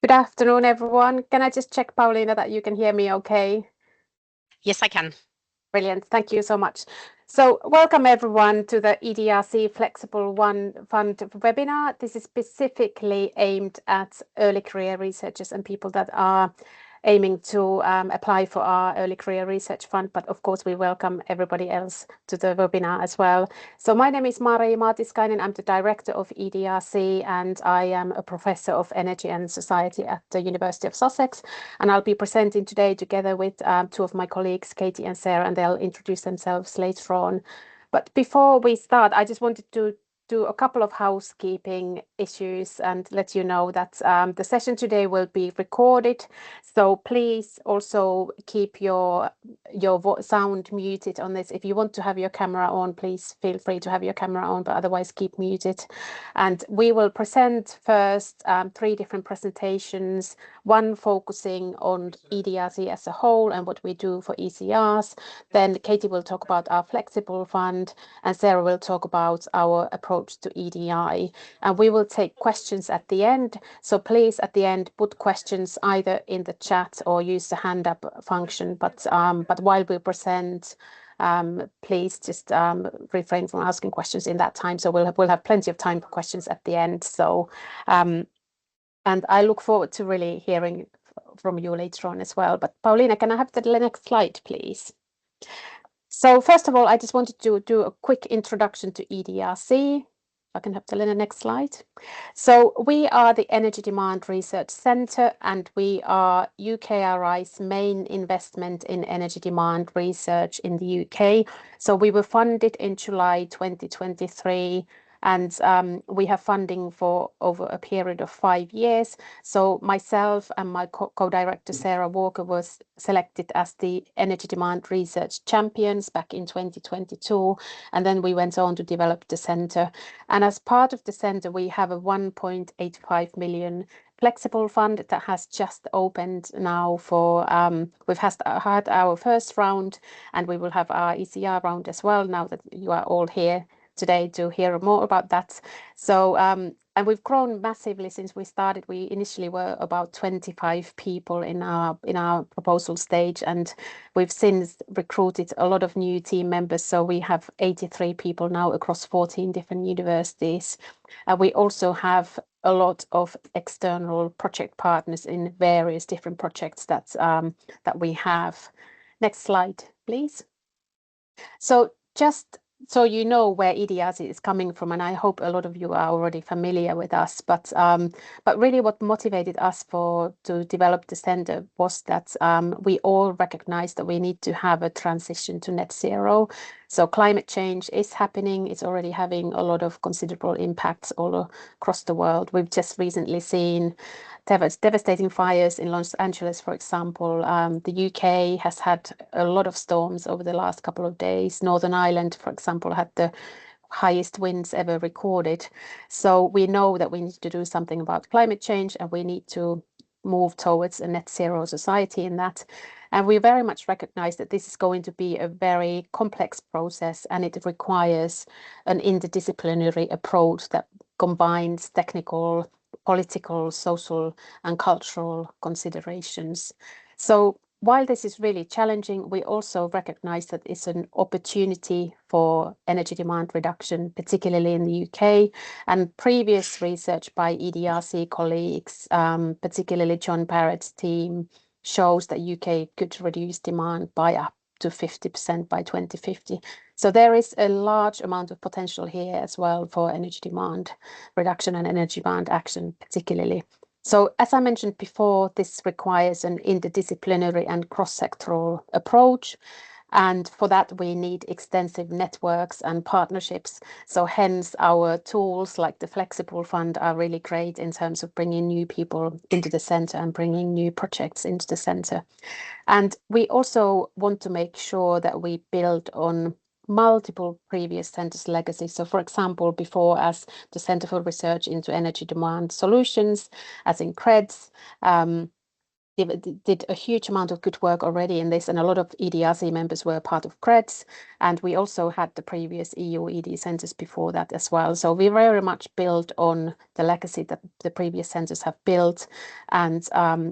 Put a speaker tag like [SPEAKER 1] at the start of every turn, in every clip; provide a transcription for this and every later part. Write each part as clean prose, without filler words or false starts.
[SPEAKER 1] Good afternoon, everyone. Can I just check, Pauliina, that you can hear me okay?
[SPEAKER 2] Yes, I can.
[SPEAKER 1] Brilliant. Thank you so much. So welcome everyone to the EDRC Flexible Fund webinar. This is specifically aimed at early career researchers and people that are aiming to apply for our early career research fund, but of course we welcome everybody else to the webinar as well. So my name is Mari Maatiskainen. I'm the director of EDRC and I am a professor of energy and society at the University of Sussex. And I'll be presenting today together with two of my colleagues, Katie and Sarah, and they'll introduce themselves later on. But before we start, I just wanted to do a couple of housekeeping issues and let you know that the session today will be recorded. So please also keep your sound muted on this. If you want to have your camera on, please feel free to have your camera on, but otherwise keep muted. And we will present first 3 different presentations, one focusing on EDRC as a whole and what we do for ECRs. Then Katie will talk about our flexible fund and Sarah will talk about our approach to EDI, and we will take questions at the end. So please, at the end, put questions either in the chat or use the hand up function. But while we present, please just refrain from asking questions in that time. So we'll have plenty of time for questions at the end. So and I look forward to really hearing from you later on as well. But Pauliina, can I have the next slide, please? So first of all, I just wanted to do a quick introduction to EDRC. I can have the next slide. So we are the Energy Demand Research Centre and we are UKRI's main investment in energy demand research in the UK. So we were funded in July 2023 and we have funding for over a period of 5 years. So myself and my co-director Sarah Walker was selected as the Energy Demand Research Champions back in 2022. And then we went on to develop the centre. And as part of the centre, we have a 1.85 million flexible fund that has just opened now for, we've had our first round and we will have our ECR round as well now that you are all here today to hear more about that. So and we've grown massively since we started. We initially were about 25 people in our proposal stage, and we've since recruited a lot of new team members. So we have 83 people now across 14 different universities. We also have a lot of external project partners in various different projects that we have. Next slide, please. So just so you know where EDRC is coming from, and I hope a lot of you are already familiar with us, but really what motivated us to develop the centre was that we all recognize that we need to have a transition to net zero. So climate change is happening. It's already having a lot of considerable impacts all across the world. We've just recently seen devastating fires in Los Angeles, for example. The UK has had a lot of storms over the last couple of days. Northern Ireland, for example, had the highest winds ever recorded. So we know that we need to do something about climate change and we need to move towards a net zero society in that. And we very much recognize that this is going to be a very complex process and it requires an interdisciplinary approach that combines technical, political, social and cultural considerations. So while this is really challenging, we also recognize that it's an opportunity for energy demand reduction, particularly in the UK. And previous research by EDRC colleagues, particularly John Barrett's team, shows that UK could reduce demand by up to 50% by 2050. So there is a large amount of potential here as well for energy demand reduction and energy demand action particularly. So as I mentioned before, this requires an interdisciplinary and cross-sectoral approach. And for that, we need extensive networks and partnerships. So hence our tools like the Flexible Fund are really great in terms of bringing new people into the centre and bringing new projects into the centre. And we also want to make sure that we build on multiple previous centres' legacy. So for example, before as the Centre for Research into Energy Demand Solutions, as in CREDS, did a huge amount of good work already in this, and a lot of EDRC members were part of CREDS, and we also had the previous EU ED centres before that as well. So we very much built on the legacy that the previous centres have built, and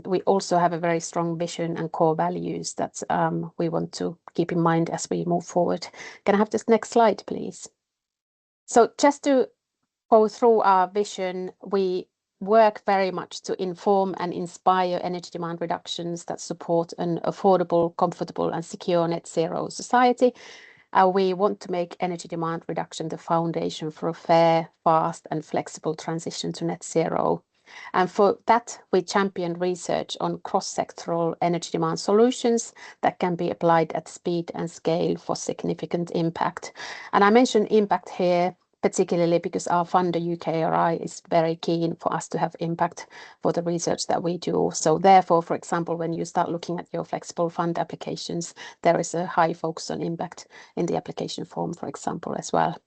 [SPEAKER 1] we also have a very strong vision and core values that we want to keep in mind as we move forward. Can I have this next slide, please? So just to go through our vision, we work very much to inform and inspire energy demand reductions that support an affordable, comfortable and secure net zero society. We want to make energy demand reduction the foundation for a fair, fast and flexible transition to net zero. And for that, we champion research on cross-sectoral energy demand solutions that can be applied at speed and scale for significant impact. And I mention impact here particularly because our funder UKRI is very keen for us to have impact for the research that we do. So therefore, for example, when you start looking at your flexible fund applications, there is a high focus on impact in the application form, for example, as well.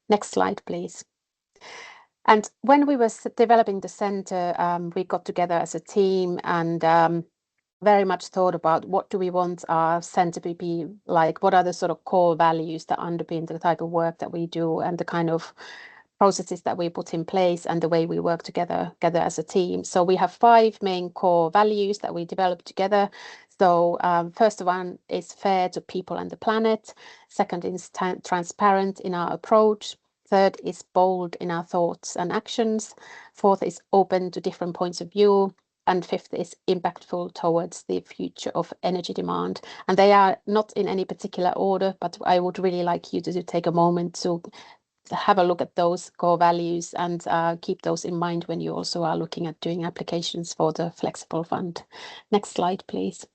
[SPEAKER 1] Next slide, please. And when we were developing the centre, we got together as a team and very much thought about what do we want our centre to be like, what are the sort of core values that underpin the type of work that we do and the kind of processes that we put in place and the way we work together as a team. So we have 5 main core values that we developed together. So first one is fair to people and the planet. Second is transparent in our approach. Third is bold in our thoughts and actions. Fourth is open to different points of view. And fifth is impactful towards the future of energy demand. And they are not in any particular order, but I would really like you to take a moment to have a look at those core values and keep those in mind when you also are looking at doing applications for the Flexible Fund. Next slide, please.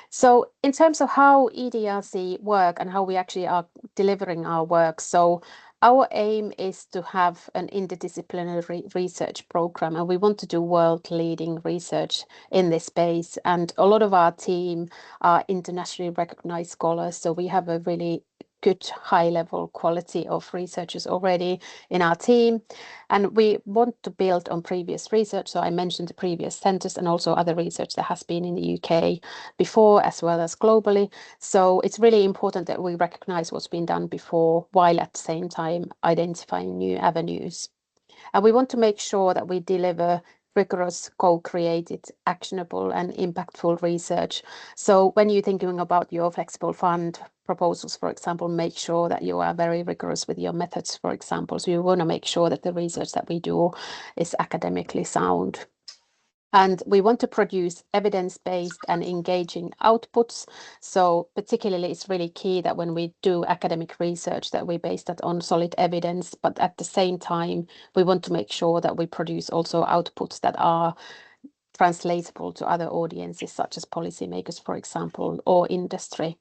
[SPEAKER 1] So in terms of how EDRC work and how we actually are delivering our work, so our aim is to have an interdisciplinary research program, and we want to do world-leading research in this space. And a lot of our team are internationally recognized scholars, so we have a really good high-level quality of researchers already in our team. And we want to build on previous research. So I mentioned the previous centres and also other research that has been in the UK before as well as globally. So it's really important that we recognise what's been done before while at the same time identifying new avenues. And we want to make sure that we deliver rigorous, co-created, actionable and impactful research. So when you're thinking about your flexible fund proposals, for example, make sure that you are very rigorous with your methods, for example. So you want to make sure that the research that we do is academically sound. And we want to produce evidence-based and engaging outputs. So particularly, it's really key that when we do academic research that we base that on solid evidence, but at the same time, we want to make sure that we produce also outputs that are translatable to other audiences, such as policymakers, for example, or industry.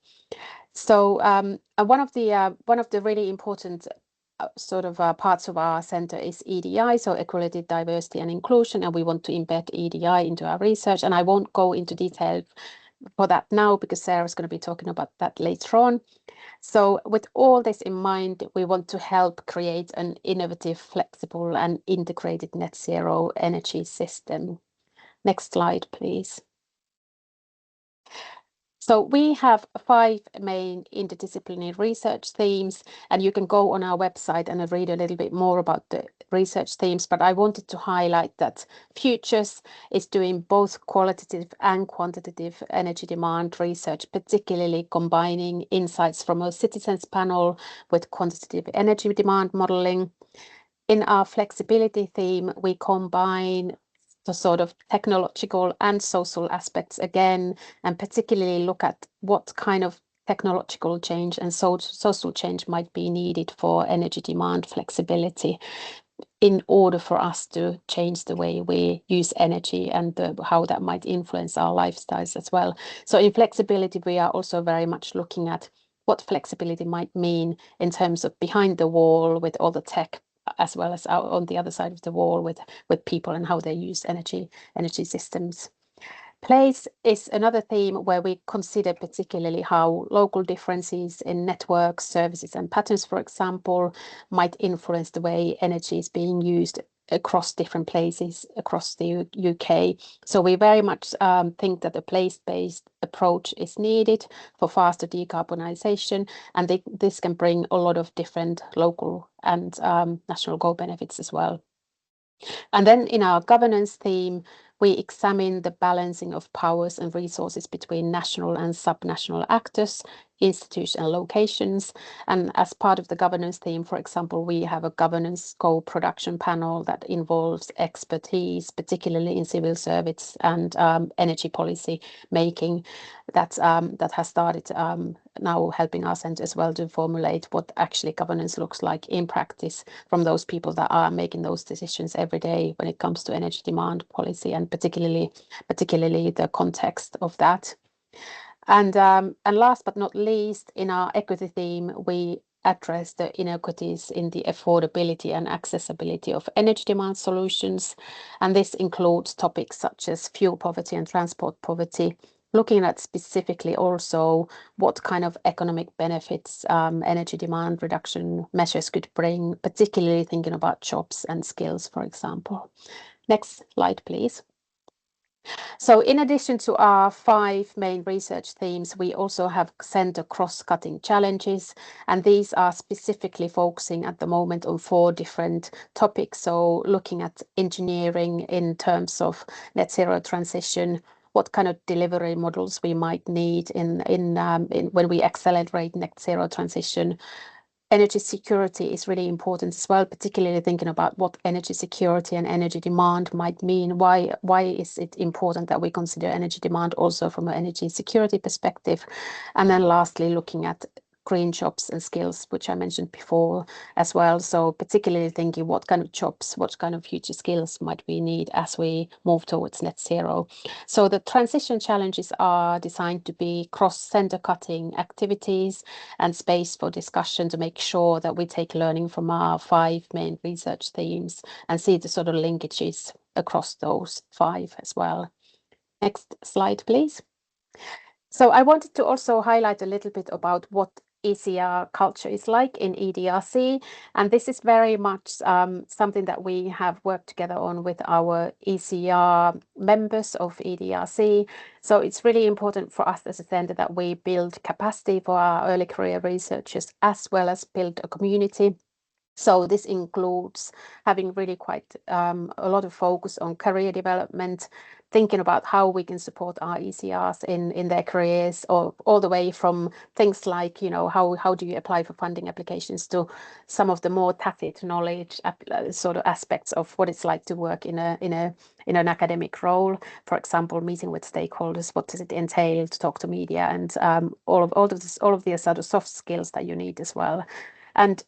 [SPEAKER 1] So one of the really important parts of our centre is EDI, so equality, diversity and inclusion, and we want to embed EDI into our research. And I won't go into detail for that now because Sarah's going to be talking about that later on. So with all this in mind, we want to help create an innovative, flexible and integrated net zero energy system. Next slide, please. So we have 5 main interdisciplinary research themes, and you can go on our website and read a little bit more about the research themes, but I wanted to highlight that Futures is doing both qualitative and quantitative energy demand research, particularly combining insights from a citizens panel with quantitative energy demand modelling. In our flexibility theme, we combine the sort of technological and social aspects again, and particularly look at what kind of technological change and social change might be needed for energy demand flexibility in order for us to change the way we use energy and how that might influence our lifestyles as well. So in flexibility, we are also very much looking at what flexibility might mean in terms of behind the wall with all the tech, as well as out on the other side of the wall with people and how they use energy systems. Place is another theme where we consider particularly how local differences in networks, services and patterns, for example, might influence the way energy is being used across different places across the UK. So we very much think that a place-based approach is needed for faster decarbonisation, and this can bring a lot of different local and national goal benefits as well. And then in our governance theme, we examine the balancing of powers and resources between national and subnational actors, institutions and locations. And as part of the governance theme, for example, we have a governance co-production panel that involves expertise, particularly in civil service and energy policy making, that has started now helping our centre as well to formulate what actually governance looks like in practice from those people that are making those decisions every day when it comes to energy demand policy, and particularly the context of that. And last but not least, in our equity theme, we address the inequities in the affordability and accessibility of energy demand solutions. And this includes topics such as fuel poverty and transport poverty, looking at specifically also what kind of economic benefits energy demand reduction measures could bring, particularly thinking about jobs and skills, for example. Next slide, please. So in addition to our 5 main research themes, we also have centre cross-cutting challenges, and these are specifically focusing at the moment on 4 different topics. So looking at engineering in terms of net zero transition, what kind of delivery models we might need in when we accelerate net zero transition. Energy security is really important as well, particularly thinking about what energy security and energy demand might mean. Why is it important that we consider energy demand also from an energy security perspective? And then lastly, looking at green jobs and skills, which I mentioned before as well. So particularly thinking what kind of jobs, what kind of future skills might we need as we move towards net zero. So the transition challenges are designed to be cross-centre cutting activities and space for discussion to make sure that we take learning from our 5 main research themes and see the sort of linkages across those 5 as well. Next slide, please. So I wanted to also highlight a little bit about what ECR culture is like in EDRC, and this is very much something that we have worked together on with our ECR members of EDRC. So it's really important for us as a centre that we build capacity for our early career researchers as well as build a community. So this includes having really quite a lot of focus on career development, thinking about how we can support our ECRs in their careers, or all the way from things like, you know, how do you apply for funding applications, to some of the more tacit knowledge sort of aspects of what it's like to work in an academic role. For example, meeting with stakeholders, what does it entail to talk to media, and all of the sort of soft skills that you need as well. And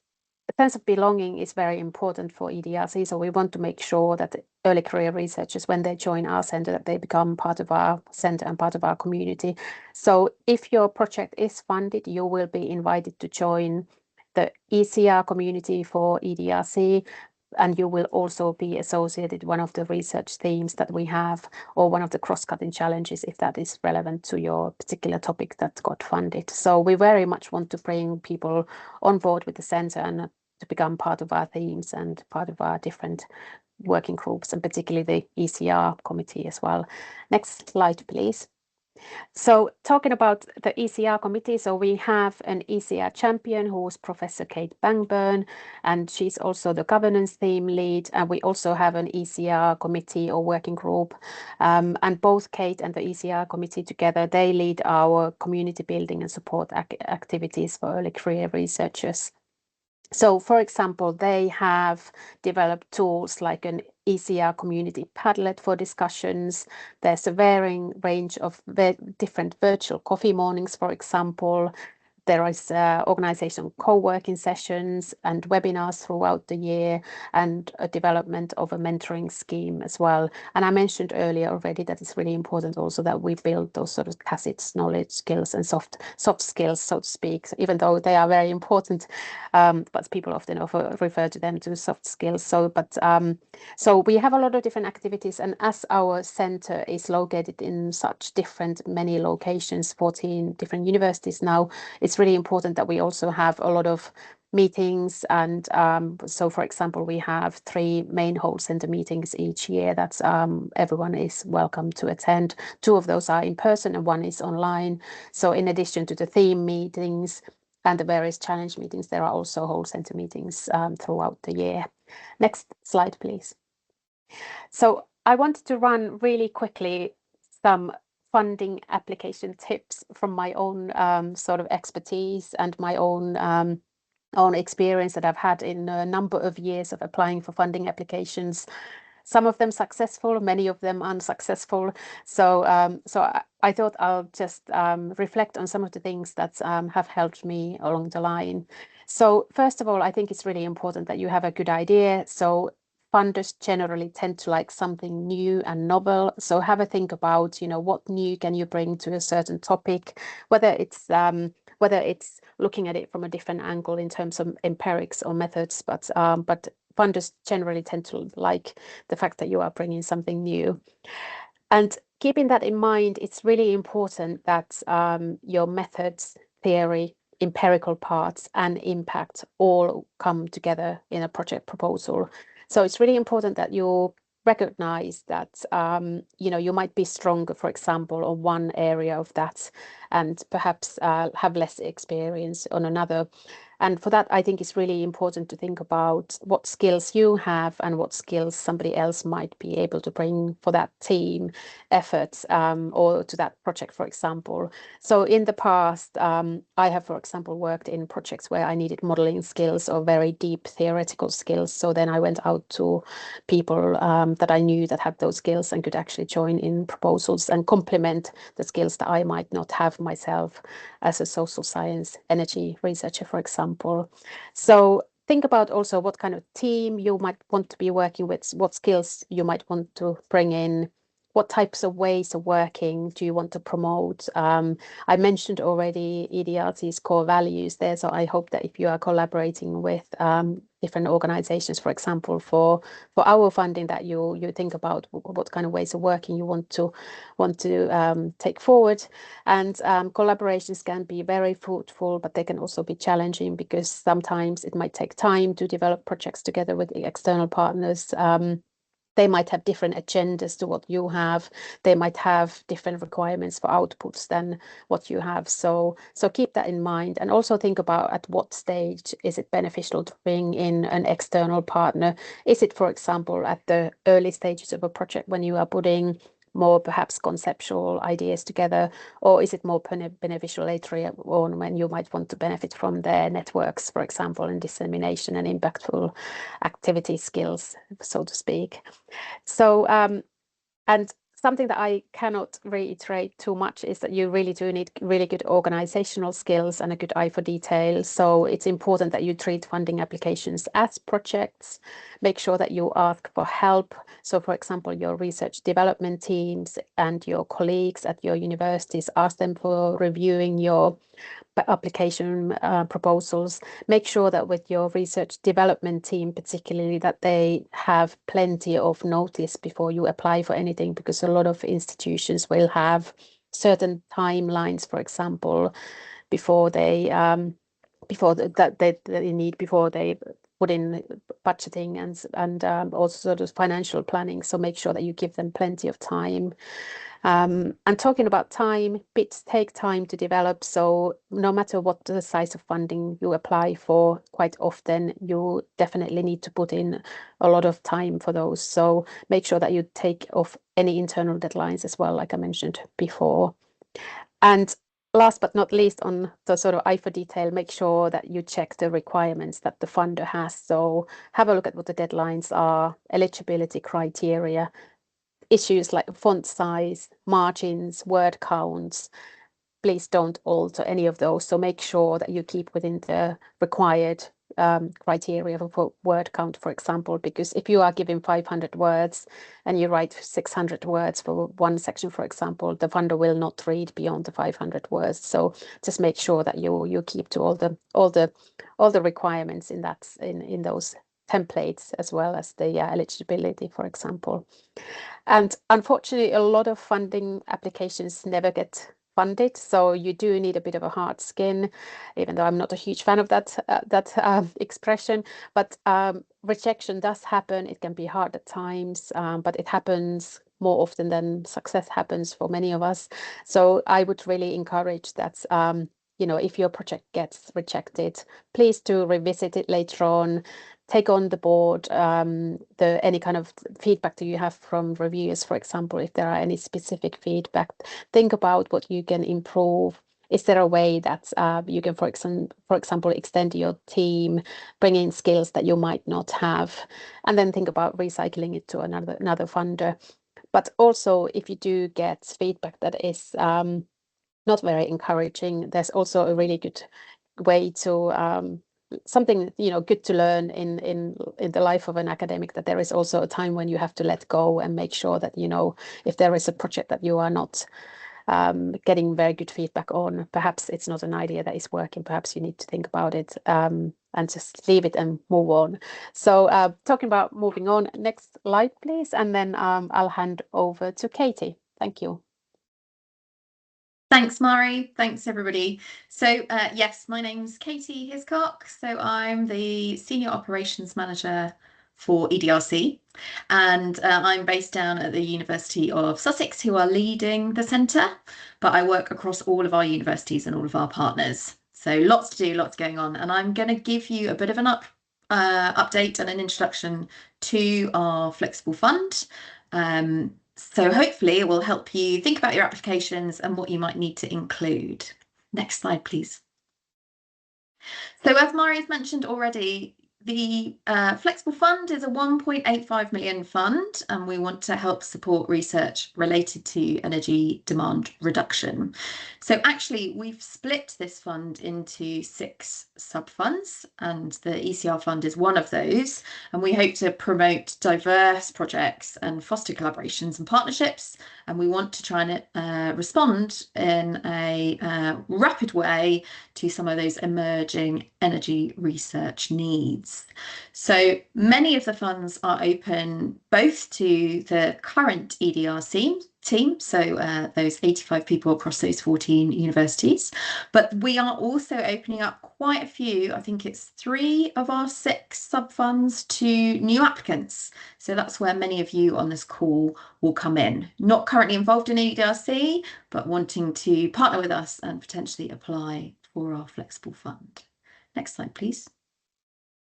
[SPEAKER 1] a sense of belonging is very important for EDRC, so we want to make sure that the early career researchers, when they join our centre, that they become part of our centre and part of our community. So if your project is funded, you will be invited to join the ECR community for EDRC, and you will also be associated one of the research themes that we have, or one of the cross-cutting challenges, if that is relevant to your particular topic that got funded. So we very much want to bring people on board with the centre and to become part of our themes and part of our different working groups, and particularly the ECR committee as well. Next slide, please. So talking about the ECR committee, so we have an ECR champion who's Professor Kate Bangburn, and she's also the governance theme lead. And we also have an ECR committee or working group, and both Kate and the ECR committee together, they lead our community building and support activities for early career researchers. So, for example, they have developed tools like an ECR community Padlet for discussions. There's a varying range of different virtual coffee mornings, for example. There is organisation co-working sessions and webinars throughout the year, and a development of a mentoring scheme as well. And I mentioned earlier already that it's really important also that we build those sort of tacit knowledge skills and soft skills, so to speak, even though they are very important, but people often refer to them to soft skills. So we have a lot of different activities, and as our centre is located in such many locations, 14 different universities now, it's really important that we also have a lot of meetings. And so, for example, we have 3 main whole center meetings each year that everyone is welcome to attend. 2 of those are in person and 1 is online. So in addition to the theme meetings and the various challenge meetings, there are also whole center meetings throughout the year. Next slide, please. So I wanted to run really quickly some funding application tips from my own sort of expertise and my own experience that I've had in a number of years of applying for funding applications. Some of them successful, many of them unsuccessful. So I thought I'll just reflect on some of the things that have helped me along the line. So first of all, I think it's really important that you have a good idea. So funders generally tend to like something new and novel. So have a think about, what new can you bring to a certain topic, whether it's looking at it from a different angle in terms of empirics or methods, but funders generally tend to like the fact that you are bringing something new. And keeping that in mind, it's really important that your methods, theory, empirical parts, and impact all come together in a project proposal. So it's really important that you recognize that you might be stronger, for example, on one area of that, and perhaps have less experience on another. And for that, I think it's really important to think about what skills you have and what skills somebody else might be able to bring for that team effort or to that project, for example. So in the past, I have, for example, worked in projects where I needed modeling skills or very deep theoretical skills. So then I went out to people that I knew that had those skills and could actually join in proposals and complement the skills that I might not have myself as a social science energy researcher, for example. So think about also what kind of team you might want to be working with, what skills you might want to bring in, what types of ways of working do you want to promote? I mentioned already EDRC's core values there, so I hope that if you are collaborating with different organizations, for example, for our funding, that you think about what kind of ways of working you want to take forward. And collaborations can be very fruitful, but they can also be challenging because sometimes it might take time to develop projects together with the external partners. They might have different agendas to what you have. They might have different requirements for outputs than what you have. So keep that in mind, and also think about at what stage is it beneficial to bring in an external partner. Is it, for example, at the early stages of a project when you are putting more perhaps conceptual ideas together, or is it more beneficial later on when you might want to benefit from their networks, for example, and dissemination and impactful activity skills, so to speak. So and something that I cannot reiterate too much is that you really do need really good organizational skills and a good eye for detail. So it's important that you treat funding applications as projects. Make sure that you ask for help. So for example, your research development teams and your colleagues at your universities, ask them for reviewing your application proposals. Make sure that with your research development team, particularly, that they have plenty of notice before you apply for anything, because a lot of institutions will have certain timelines, for example, before they need before they put in budgeting and also sort of financial planning. So make sure that you give them plenty of time. And talking about time, bits take time to develop. So no matter what the size of funding you apply for, quite often you definitely need to put in a lot of time for those. So make sure that you take off any internal deadlines as well, like I mentioned before. And last but not least, on the sort of eye for detail, make sure that you check the requirements that the funder has. So have a look at what the deadlines are, eligibility criteria, issues like font size, margins, word counts. Please don't alter any of those. So make sure that you keep within the required criteria for word count, for example, because if you are given 500 words and you write 600 words for one section, for example, the funder will not read beyond the 500 words. So just make sure that you keep to all the requirements in those templates, as well as the eligibility, for example. And unfortunately, a lot of funding applications never get funded, so you do need a bit of a hard skin, even though I'm not a huge fan of that expression. But rejection does happen. It can be hard at times, but it happens more often than success happens for many of us. So I would really encourage that. If your project gets rejected, please do revisit it later on. Take on the board any kind of feedback that you have from reviewers, for example, if there are any specific feedback. Think about what you can improve. Is there a way that you can, for example, extend your team, bring in skills that you might not have, and then think about recycling it to another funder. But also, if you do get feedback that is not very encouraging, there's also a really good way to something good to learn in the life of an academic, that there is also a time when you have to let go and make sure that if there is a project that you are not getting very good feedback on, perhaps it's not an idea that is working, perhaps you need to think about it and just leave it and move on. So talking about moving on, next slide please, and then I'll hand over to Katie. Thank you.
[SPEAKER 3] Thanks, Mari. Thanks, everybody. So yes, my name's Katie Hiscock. So I'm the Senior Operations Manager for EDRC, and I'm based down at the University of Sussex, who are leading the centre, but I work across all of our universities and all of our partners. So lots to do, lots going on, and I'm going to give you a bit of an update and an introduction to our Flexible Fund. So hopefully it will help you think about your applications and what you might need to include. Next slide, please. So as Mari's mentioned already, the Flexible Fund is a 1.85 million fund, and we want to help support research related to energy demand reduction. So actually, we've split this fund into 6 sub-funds, and the ECR fund is one of those. And we hope to promote diverse projects and foster collaborations and partnerships. And we want to try and respond in a rapid way to some of those emerging energy research needs. So many of the funds are open both to the current EDRC team, so those 85 people across those 14 universities, but we are also opening up quite a few, I think it's 3 of our 6 sub-funds, to new applicants. So that's where many of you on this call will come in. Not currently involved in EDRC, but wanting to partner with us and potentially apply for our Flexible Fund. Next slide, please.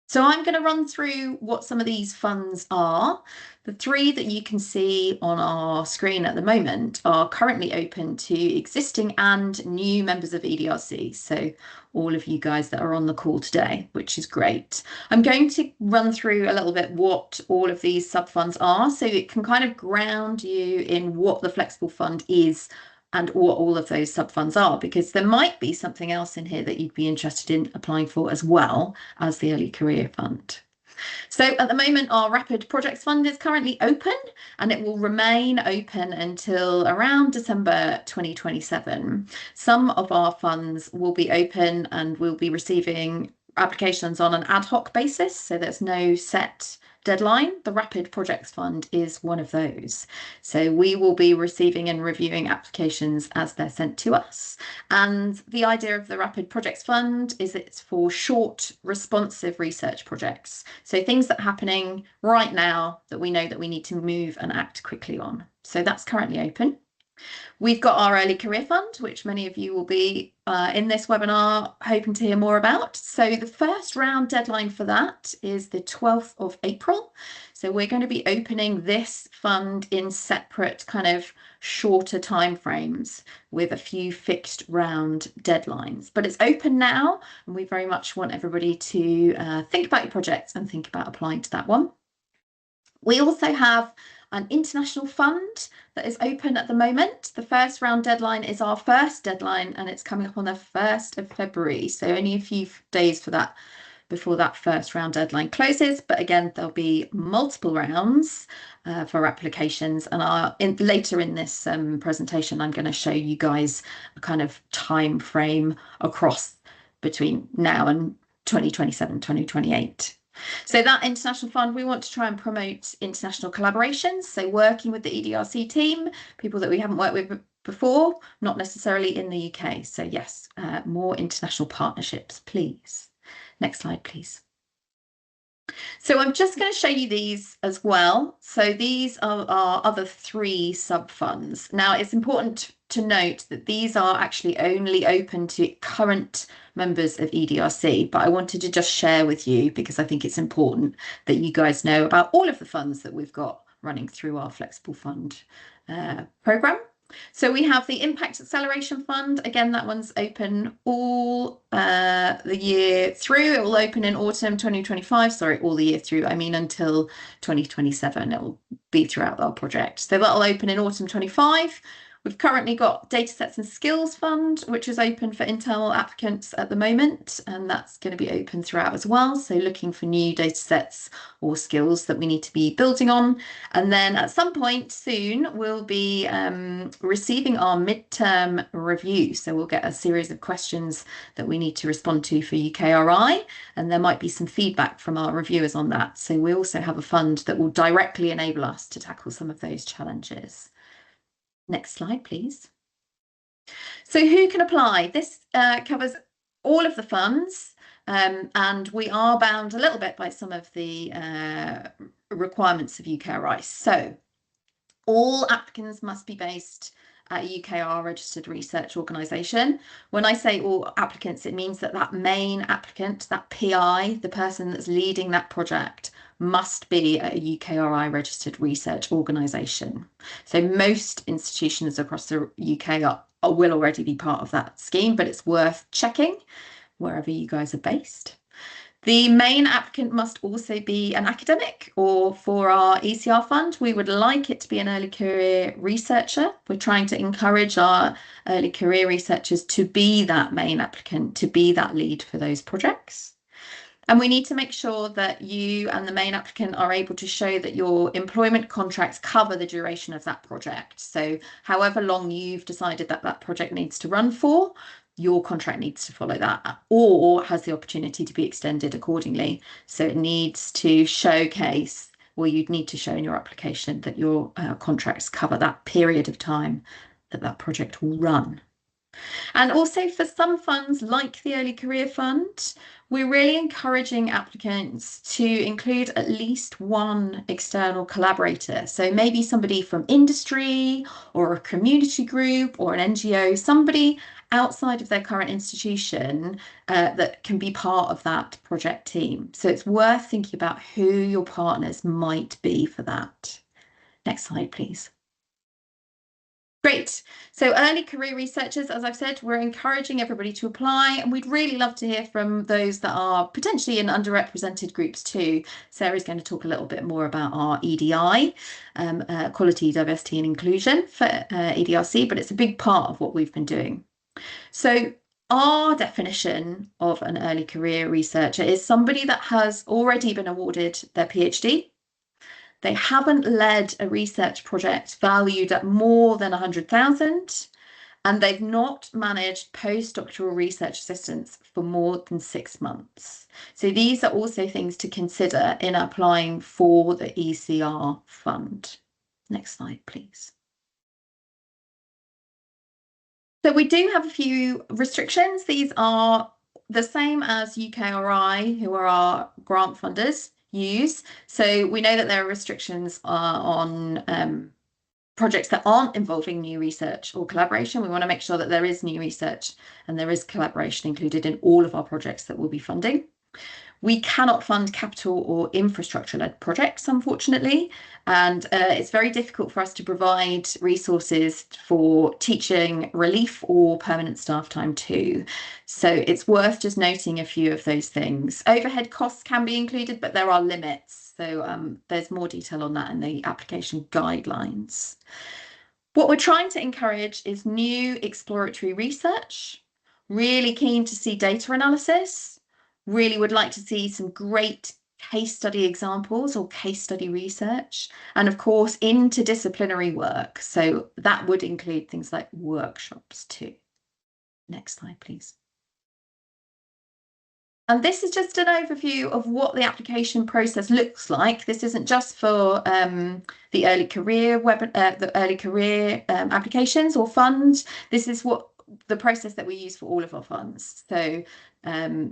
[SPEAKER 3] So I'm going to run through what some of these funds are. The 3 that you can see on our screen at the moment are currently open to existing and new members of EDRC. So all of you guys that are on the call today, which is great. I'm going to run through a little bit what all of these sub-funds are, so it can kind of ground you in what the Flexible Fund is and what all of those sub-funds are, because there might be something else in here that you'd be interested in applying for as well as the Early Career Fund. So at the moment, our Rapid Projects Fund is currently open, and it will remain open until around December 2027. Some of our funds will be open and we'll be receiving applications on an ad hoc basis, so there's no set deadline. The Rapid Projects Fund is one of those. So we will be receiving and reviewing applications as they're sent to us. And the idea of the Rapid Projects Fund is it's for short, responsive research projects. So things that are happening right now that we know that we need to move and act quickly on. So that's currently open. We've got our Early Career Fund, which many of you will be in this webinar hoping to hear more about. So the first round deadline for that is the 12th of April. So we're going to be opening this fund in separate kind of shorter timeframes with a few fixed round deadlines. But it's open now, and we very much want everybody to think about your projects and think about applying to that one. We also have an international fund that is open at the moment. The first round deadline is our first deadline, and it's coming up on the 1st of February. So only a few days for that before that first round deadline closes. But again, there'll be multiple rounds for applications. And later in this presentation, I'm going to show you guys a kind of time frame across between now and 2027, 2028. So that international fund, we want to try and promote international collaborations. So working with the EDRC team, people that we haven't worked with before, not necessarily in the UK. So yes, more international partnerships, please. Next slide, please. So I'm just going to show you these as well. So these are our other 3 sub-funds. Now, it's important to note that these are actually only open to current members of EDRC, but I wanted to just share with you because I think it's important that you guys know about all of the funds that we've got running through our Flexible Fund programme. So we have the Impact Acceleration Fund. Again, that one's open all the year through. It will open in autumn 2025. Sorry, all the year through. I mean, until 2027. It will be throughout our project. So that'll open in autumn 25. We've currently got Datasets and Skills Fund, which is open for internal applicants at the moment, and that's going to be open throughout as well. So looking for new datasets or skills that we need to be building on. And then at some point soon, we'll be receiving our midterm review. So we'll get a series of questions that we need to respond to for UKRI, and there might be some feedback from our reviewers on that. So we also have a fund that will directly enable us to tackle some of those challenges. Next slide, please. So who can apply? This covers all of the funds, and we are bound a little bit by some of the requirements of UKRI. So all applicants must be based at a UKR registered research organisation. When I say all applicants, it means that that main applicant, that PI, the person that's leading that project, must be a UKRI registered research organisation. So most institutions across the UK will already be part of that scheme, but it's worth checking wherever you guys are based. The main applicant must also be an academic, or for our ECR fund, we would like it to be an early career researcher. We're trying to encourage our early career researchers to be that main applicant, to be that lead for those projects. And we need to make sure that you and the main applicant are able to show that your employment contracts cover the duration of that project. So however long you've decided that that project needs to run for, your contract needs to follow that, or has the opportunity to be extended accordingly. So it needs to showcase, or you'd need to show in your application that your contracts cover that period of time that that project will run. And also for some funds like the Early Career Fund, we're really encouraging applicants to include at least one external collaborator. So maybe somebody from industry or a community group or an NGO, somebody outside of their current institution that can be part of that project team. So it's worth thinking about who your partners might be for that. Next slide, please. Great. So early career researchers, as I've said, we're encouraging everybody to apply, and we'd really love to hear from those that are potentially in underrepresented groups too. Sarah's going to talk a little bit more about our EDI, Equality, Diversity and Inclusion for EDRC, but it's a big part of what we've been doing. So our definition of an early career researcher is somebody that has already been awarded their PhD. They haven't led a research project valued at more than 100,000, and they've not managed postdoctoral research assistants for more than 6 months. So these are also things to consider in applying for the ECR fund. Next slide, please. So we do have a few restrictions. These are the same as UKRI, who are our grant funders, use. So we know that there are restrictions on projects that aren't involving new research or collaboration. We want to make sure that there is new research and there is collaboration included in all of our projects that we'll be funding. We cannot fund capital or infrastructure-led projects, unfortunately, and it's very difficult for us to provide resources for teaching relief or permanent staff time too. So it's worth just noting a few of those things. Overhead costs can be included, but there are limits. So there's more detail on that in the application guidelines. What we're trying to encourage is new exploratory research, really keen to see data analysis, really would like to see some great case study examples or case study research, and of course interdisciplinary work. So that would include things like workshops too. Next slide, please. And this is just an overview of what the application process looks like. This isn't just for the early career applications or funds. This is what the process that we use for all of our funds. So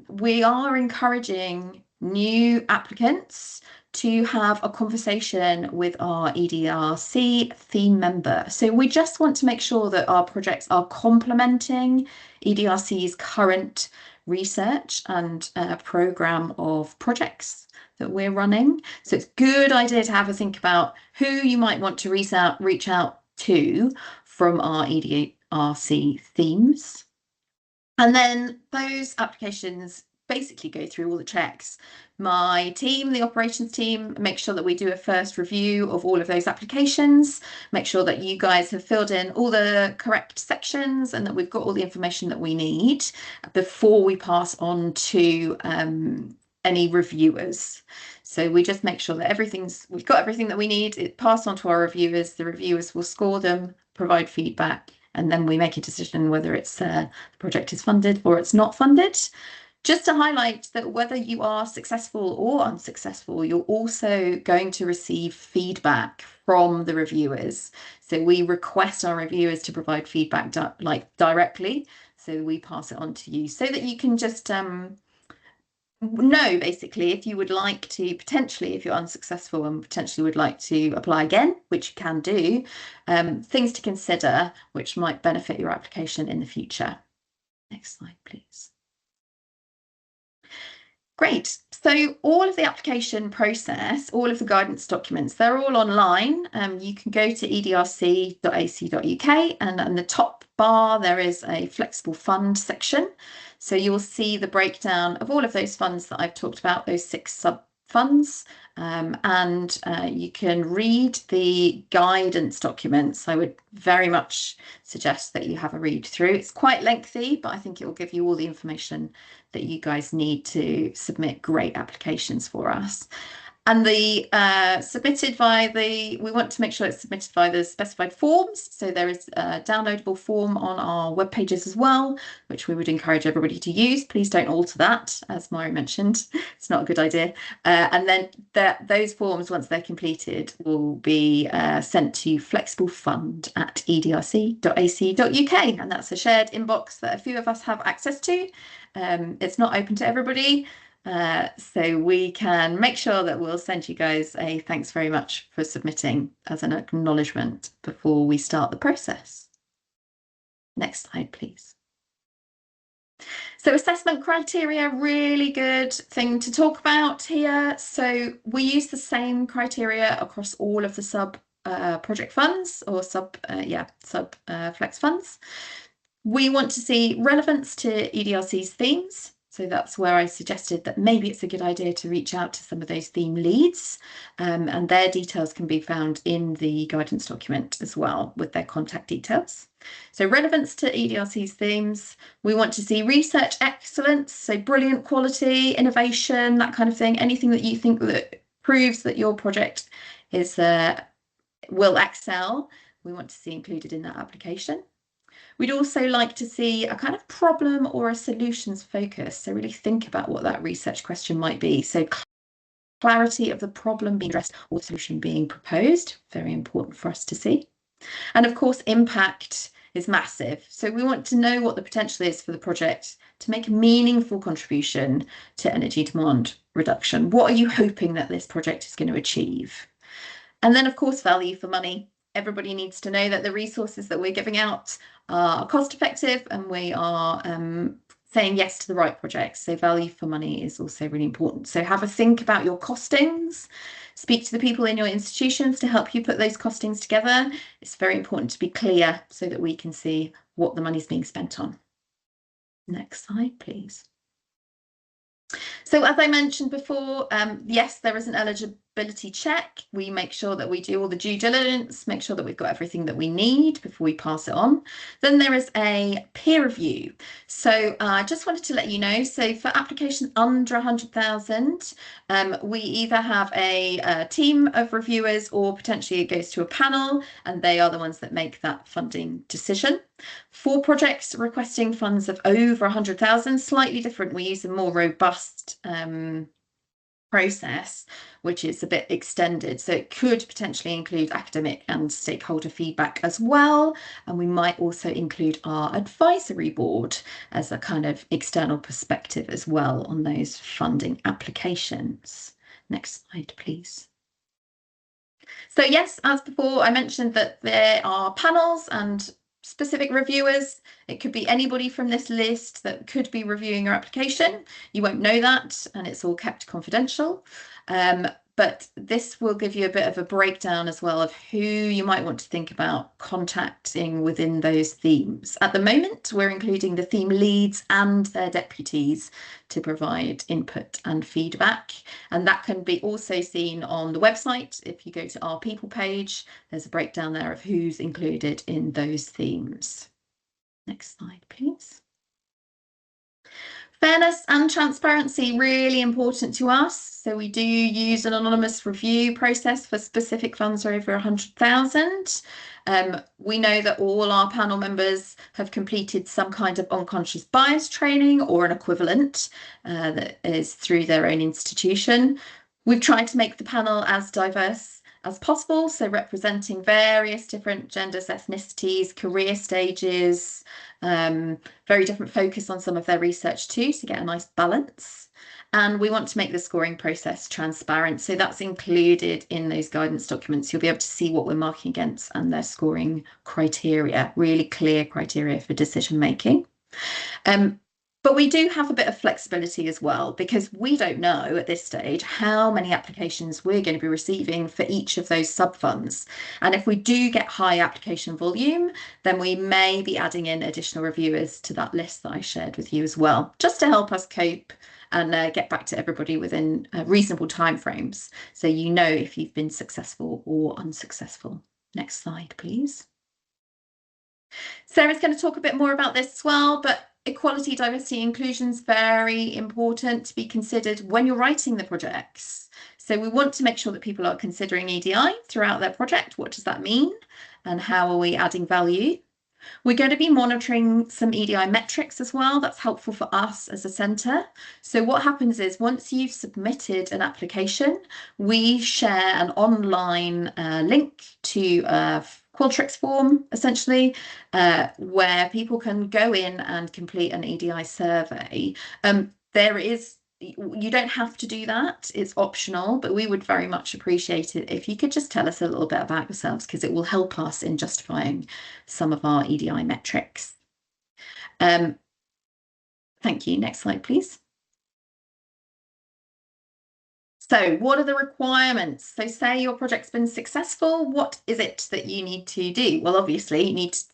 [SPEAKER 3] we are encouraging new applicants to have a conversation with our EDRC theme member. So we just want to make sure that our projects are complementing EDRC's current research and program of projects that we're running. So it's a good idea to have a think about who you might want to reach out to from our EDRC themes. And then those applications basically go through all the checks. My team, the operations team, make sure that we do a first review of all of those applications, make sure that you guys have filled in all the correct sections and that we've got all the information that we need before we pass on to any reviewers. So we just make sure that we've got everything that we need, it pass on to our reviewers, the reviewers will score them, provide feedback, and then we make a decision whether it's the project is funded or it's not funded. Just to highlight that whether you are successful or unsuccessful, you're also going to receive feedback from the reviewers. So we request our reviewers to provide feedback directly. So we pass it on to you so that you can just know basically if you would like to potentially, if you're unsuccessful and potentially would like to apply again, which you can do, things to consider which might benefit your application in the future. Next slide, please. Great. So all of the application process, all of the guidance documents, they're all online. You can go to edrc.ac.uk and in the top bar, there is a flexible fund section. So you'll see the breakdown of all of those funds that I've talked about, those 6 sub-funds. And you can read the guidance documents. I would very much suggest that you have a read through. It's quite lengthy, but I think it will give you all the information that you guys need to submit great applications for us. And we want to make sure it's submitted via the specified forms. So there is a downloadable form on our web pages as well, which we would encourage everybody to use. Please don't alter that, as Mari mentioned. It's not a good idea. And then those forms, once they're completed, will be sent to flexiblefund@edrc.ac.uk. And that's a shared inbox that a few of us have access to. It's not open to everybody. So we can make sure that we'll send you guys a thanks very much for submitting as an acknowledgement before we start the process. Next slide, please. So assessment criteria, really good thing to talk about here. So we use the same criteria across all of the sub project funds or sub flex funds. We want to see relevance to EDRC's themes. So that's where I suggested that maybe it's a good idea to reach out to some of those theme leads, and their details can be found in the guidance document as well with their contact details. So relevance to EDRC's themes. We want to see research excellence, so brilliant quality, innovation, that kind of thing. Anything that you think that proves that your project is will excel, we want to see included in that application. We'd also like to see a kind of problem or a solutions focus. So really think about what that research question might be. So clarity of the problem being addressed or the solution being proposed, very important for us to see. And of course, impact is massive. So we want to know what the potential is for the project to make a meaningful contribution to energy demand reduction. What are you hoping that this project is going to achieve? And then, of course, value for money. Everybody needs to know that the resources that we're giving out are cost effective and we are saying yes to the right projects. So value for money is also really important. So have a think about your costings. Speak to the people in your institutions to help you put those costings together. It's very important to be clear so that we can see what the money's being spent on. Next slide, please. So as I mentioned before, yes, there is an eligibility eligibility check. We make sure that we do all the due diligence, make sure that we've got everything that we need before we pass it on. Then there is a peer review. So I just wanted to let you know, so for applications under 100,000, we either have a team of reviewers or potentially it goes to a panel and they are the ones that make that funding decision. For projects requesting funds of over 100,000, slightly different. We use a more robust process, which is a bit extended. So it could potentially include academic and stakeholder feedback as well. And we might also include our advisory board as a kind of external perspective as well on those funding applications. Next slide, please. So yes, as before, I mentioned that there are panels and specific reviewers. It could be anybody from this list that could be reviewing your application. You won't know that, and it's all kept confidential. But this will give you a bit of a breakdown as well of who you might want to think about contacting within those themes. At the moment, we're including the theme leads and their deputies to provide input and feedback. And that can be also seen on the website. If you go to our people page, there's a breakdown there of who's included in those themes. Next slide, please. Fairness and transparency, really important to us. So we do use an anonymous review process for specific funds over 100,000. We know that all our panel members have completed some kind of unconscious bias training or an equivalent that is through their own institution. We've tried to make the panel as diverse as possible, so representing various different genders, ethnicities, career stages, very different focus on some of their research too, to get a nice balance. And we want to make the scoring process transparent, so that's included in those guidance documents. You'll be able to see what we're marking against and their scoring criteria, really clear criteria for decision making. But we do have a bit of flexibility as well, because we don't know at this stage how many applications we're going to be receiving for each of those sub-funds. And if we do get high application volume, then we may be adding in additional reviewers to that list that I shared with you as well, just to help us cope and get back to everybody within reasonable timeframes, so you know if you've been successful or unsuccessful. Next slide, please. Sarah's going to talk a bit more about this as well, but equality, diversity, inclusion is very important to be considered when you're writing the projects. So we want to make sure that people are considering EDI throughout their project. What does that mean? And how are we adding value? We're going to be monitoring some EDI metrics as well. That's helpful for us as a centre. So what happens is once you've submitted an application, we share an online link to a Qualtrics form, essentially, where people can go in and complete an EDI survey. You don't have to do that, it's optional, but we would very much appreciate it if you could just tell us a little bit about yourselves, because it will help us in justifying some of our EDI metrics. Thank you. Next slide, please. So what are the requirements? So say your project's been successful, what is it that you need to do? Well, obviously you need to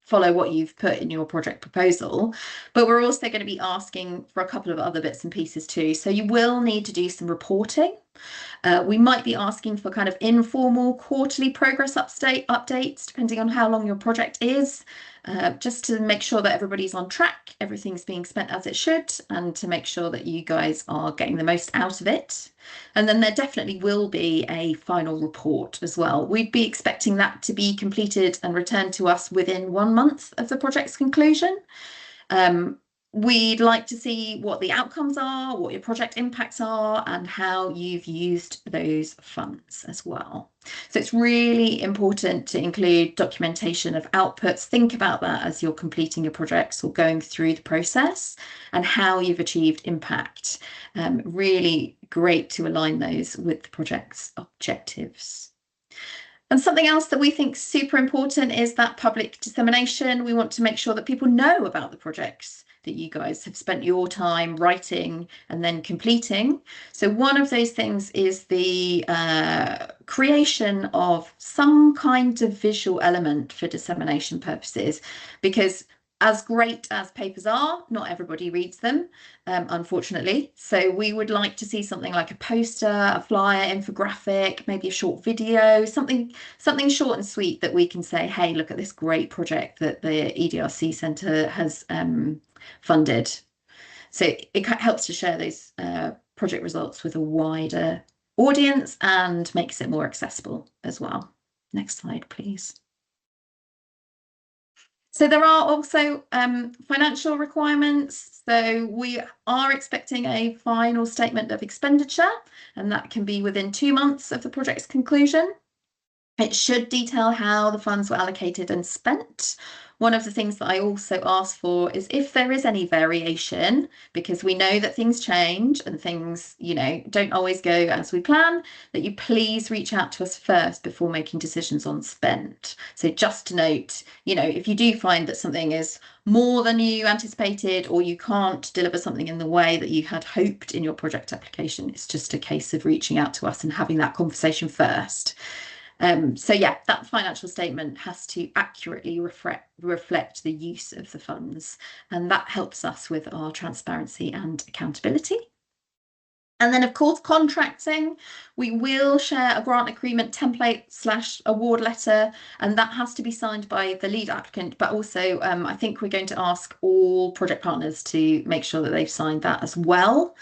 [SPEAKER 3] follow what you've put in your project proposal, but we're also going to be asking for a couple of other bits and pieces too. So you will need to do some reporting. We might be asking for kind of informal quarterly progress updates, depending on how long your project is, just to make sure that everybody's on track, everything's being spent as it should, and to make sure that you guys are getting the most out of it. And then there definitely will be a final report as well. We'd be expecting that to be completed and returned to us within 1 month of the project's conclusion. We'd like to see what the outcomes are, what your project impacts are, and how you've used those funds as well. So it's really important to include documentation of outputs. Think about that as you're completing your projects or going through the process, and how you've achieved impact. Really great to align those with the project's objectives. And something else that we think is super important is that public dissemination. We want to make sure that people know about the projects that you guys have spent your time writing and then completing. So one of those things is the creation of some kind of visual element for dissemination purposes, because as great as papers are, not everybody reads them, unfortunately. So we would like to see something like a poster, a flyer, infographic, maybe a short video, something short and sweet that we can say, hey, look at this great project that the EDRC Centre has funded. So it helps to share those project results with a wider audience and makes it more accessible as well. Next slide, please. So there are also financial requirements. So we are expecting a final statement of expenditure, and that can be within 2 months of the project's conclusion. It should detail how the funds were allocated and spent. One of the things that I also ask for is if there is any variation, because we know that things change and things, you know, don't always go as we plan, that you please reach out to us first before making decisions on spend. So just to note, you know, if you do find that something is more than you anticipated, or you can't deliver something in the way that you had hoped in your project application, it's just a case of reaching out to us and having that conversation first. So yeah, that financial statement has to accurately reflect the use of the funds, and that helps us with our transparency and accountability. And then, of course, contracting, we will share a grant agreement template / award letter, and that has to be signed by the lead applicant, but also I think we're going to ask all project partners to make sure that they've signed that as well.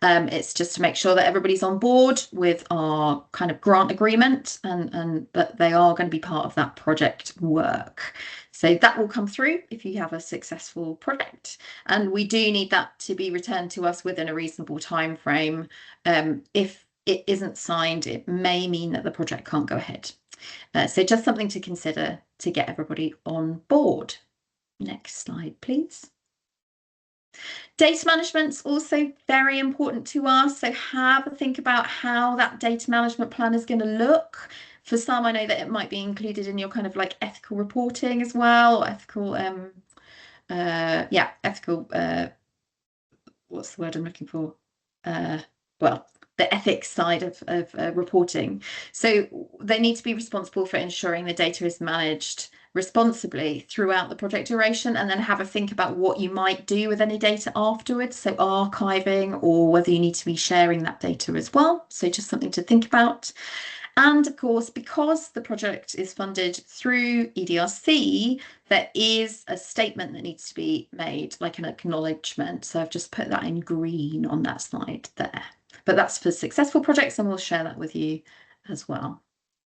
[SPEAKER 3] It's just to make sure that everybody's on board with our kind of grant agreement, and that they are going to be part of that project work. So that will come through if you have a successful project, and we do need that to be returned to us within a reasonable time frame. If it isn't signed, it may mean that the project can't go ahead. So just something to consider to get everybody on board. Next slide, please. Data management's also very important to us, so have a think about how that data management plan is going to look. For some, I know that it might be included in your kind of like ethical reporting as well, or ethical, what's the word I'm looking for? Well, the ethics side of reporting. So they need to be responsible for ensuring the data is managed responsibly throughout the project duration, and then have a think about what you might do with any data afterwards, so archiving, or whether you need to be sharing that data as well. So just something to think about. And of course, because the project is funded through EDRC, there is a statement that needs to be made, like an acknowledgement. So I've just put that in green on that slide there. But that's for successful projects, and we'll share that with you as well.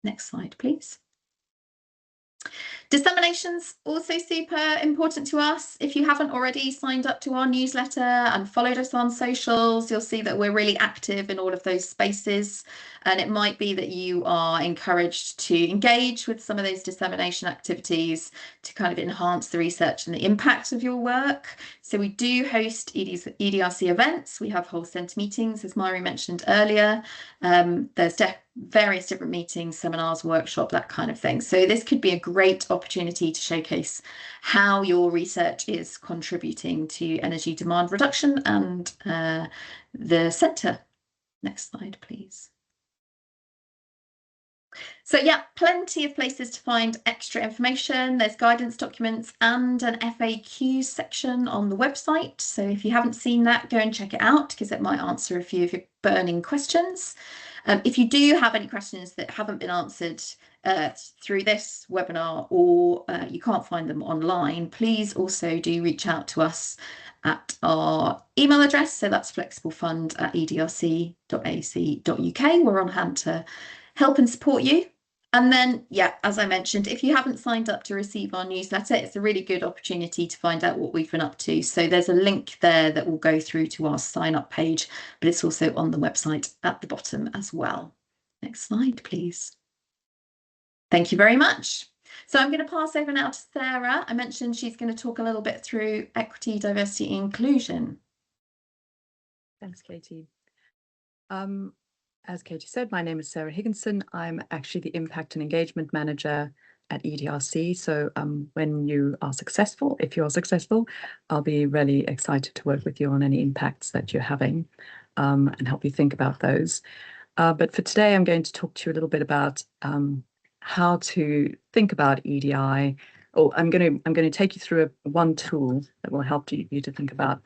[SPEAKER 3] Next slide, please. Dissemination's also super important to us. If you haven't already signed up to our newsletter and followed us on socials, you'll see that we're really active in all of those spaces. And it might be that you are encouraged to engage with some of those dissemination activities to kind of enhance the research and the impact of your work. So we do host EDRC events. We have whole centre meetings, as Mari mentioned earlier. There's various different meetings, seminars, workshops, that kind of thing. So this could be a great opportunity to showcase how your research is contributing to energy demand reduction and the centre. Next slide, please. So yeah, plenty of places to find extra information. There's guidance documents and an FAQs section on the website. So if you haven't seen that, go and check it out, because it might answer a few of your burning questions. If you do have any questions that haven't been answered through this webinar, or you can't find them online, please also do reach out to us at our email address. So that's flexiblefund@edrc.ac.uk. We're on hand to help and support you. And then, yeah, as I mentioned, if you haven't signed up to receive our newsletter, it's a really good opportunity to find out what we've been up to. So there's a link there that will go through to our sign up page, but it's also on the website at the bottom as well. Next slide, please. Thank you very much. So I'm going to pass over now to Sarah. I mentioned she's going to talk a little bit through equity, diversity, and inclusion.
[SPEAKER 4] Thanks, Katie. As Katie said, my name is Sarah Higginson. I'm actually the Impact and Engagement Manager at EDRC. So when you are successful, if you're successful, I'll be really excited to work with you on any impacts that you're having and help you think about those. But for today, I'm going to talk to you a little bit about how to think about EDI I'm going to take you through one tool that will help you to think about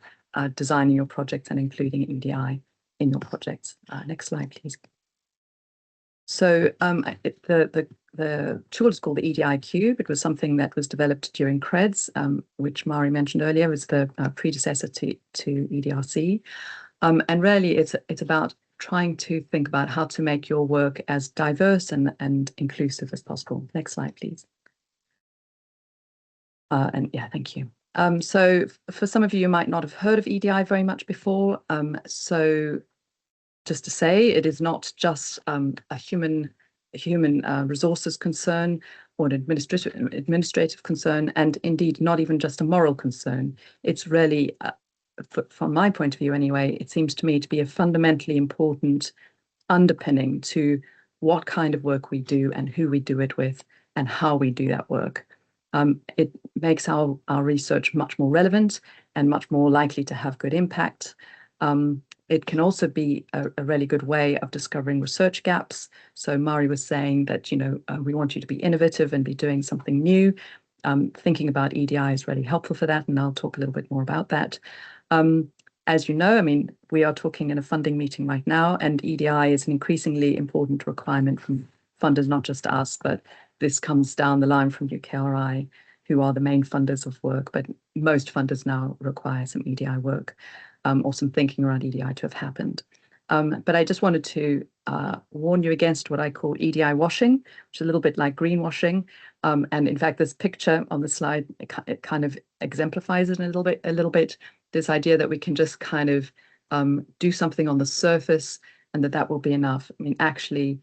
[SPEAKER 4] designing your projects and including EDI in your projects. Next slide, please. So the tool is called the EDI Cube. It was something that was developed during CREDS, which Mari mentioned earlier, was the predecessor to EDRC. And really, it's about trying to think about how to make your work as diverse and inclusive as possible. Next slide, please. And yeah, thank you. So for some of you might not have heard of EDI very much before. So just to say, it is not just a human resources concern or an administrative concern, and indeed not even just a moral concern. It's really, from my point of view anyway, it seems to me to be a fundamentally important underpinning to what kind of work we do and who we do it with and how we do that work. It makes our research much more relevant and much more likely to have good impact. It can also be a really good way of discovering research gaps. So Mari was saying that, we want you to be innovative and be doing something new. Thinking about EDI is really helpful for that, and I'll talk a little bit more about that. As you know, we are talking in a funding meeting right now, and EDI is an increasingly important requirement from funders, not just us, but this comes down the line from UKRI, who are the main funders of work, but most funders now require some EDI work. Or some thinking around EDI to have happened. But I just wanted to warn you against what I call EDI washing, which is a little bit like greenwashing. And in fact, this picture on the slide, it kind of exemplifies it a little bit, this idea that we can just kind of do something on the surface and that will be enough. Actually,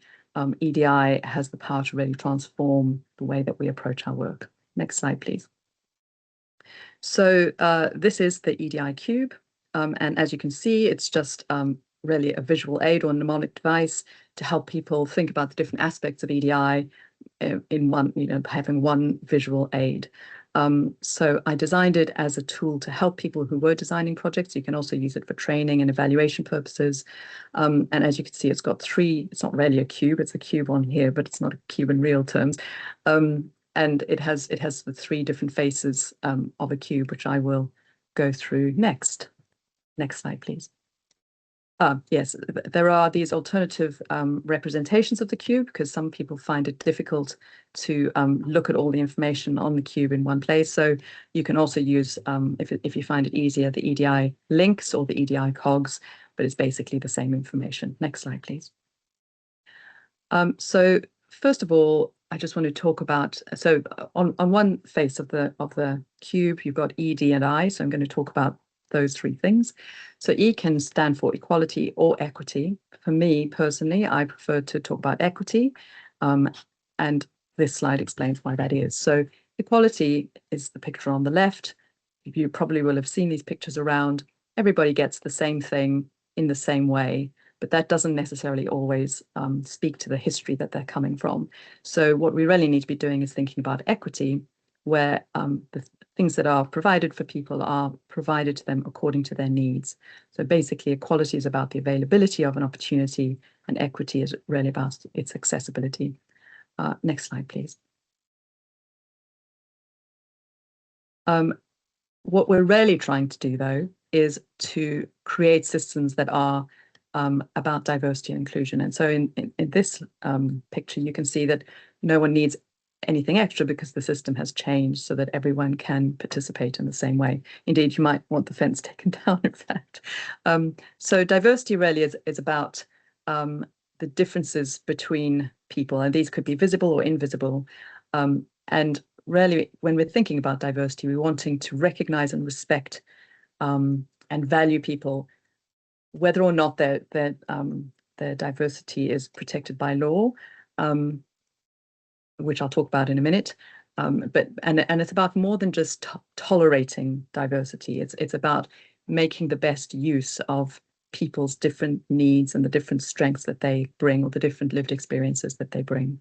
[SPEAKER 4] EDI has the power to really transform the way that we approach our work. Next slide, please. So this is the EDI Cube. And as you can see, it's just really a visual aid or a mnemonic device to help people think about the different aspects of EDI in one, having one visual aid. So I designed it as a tool to help people who were designing projects. You can also use it for training and evaluation purposes. And as you can see, it's got it's not really a cube, it's a cube on here, but it's not a cube in real terms. And it has the three different faces of a cube, which I will go through next. Next slide, please. Yes, there are these alternative representations of the cube because some people find it difficult to look at all the information on the cube in one place. So you can also use, if you find it easier, the EDI links or the EDI cogs, but it's basically the same information. Next slide, please. So first of all, I just want to talk about, so on one face of the cube, you've got E, D, and I. So I'm going to talk about those three things. So E can stand for equality or equity. For me personally, I prefer to talk about equity, and this slide explains why that is. So equality is the picture on the left. You probably will have seen these pictures around. Everybody gets the same thing in the same way, but that doesn't necessarily always speak to the history that they're coming from. So what we really need to be doing is thinking about equity, where the things that are provided for people are provided to them according to their needs. So basically, equality is about the availability of an opportunity, and equity is really about its accessibility. Next slide, please. What we're really trying to do, though, is to create systems that are about diversity and inclusion. And so in this picture, you can see that no one needs anything extra because the system has changed so that everyone can participate in the same way. Indeed, you might want the fence taken down, in fact. So diversity really is about the differences between people, and these could be visible or invisible. And really, when we're thinking about diversity, we're wanting to recognize and respect and value people, whether or not their diversity is protected by law, which I'll talk about in a minute. But it's about more than just tolerating diversity. It's about making the best use of people's different needs and the different strengths that they bring, or the different lived experiences that they bring.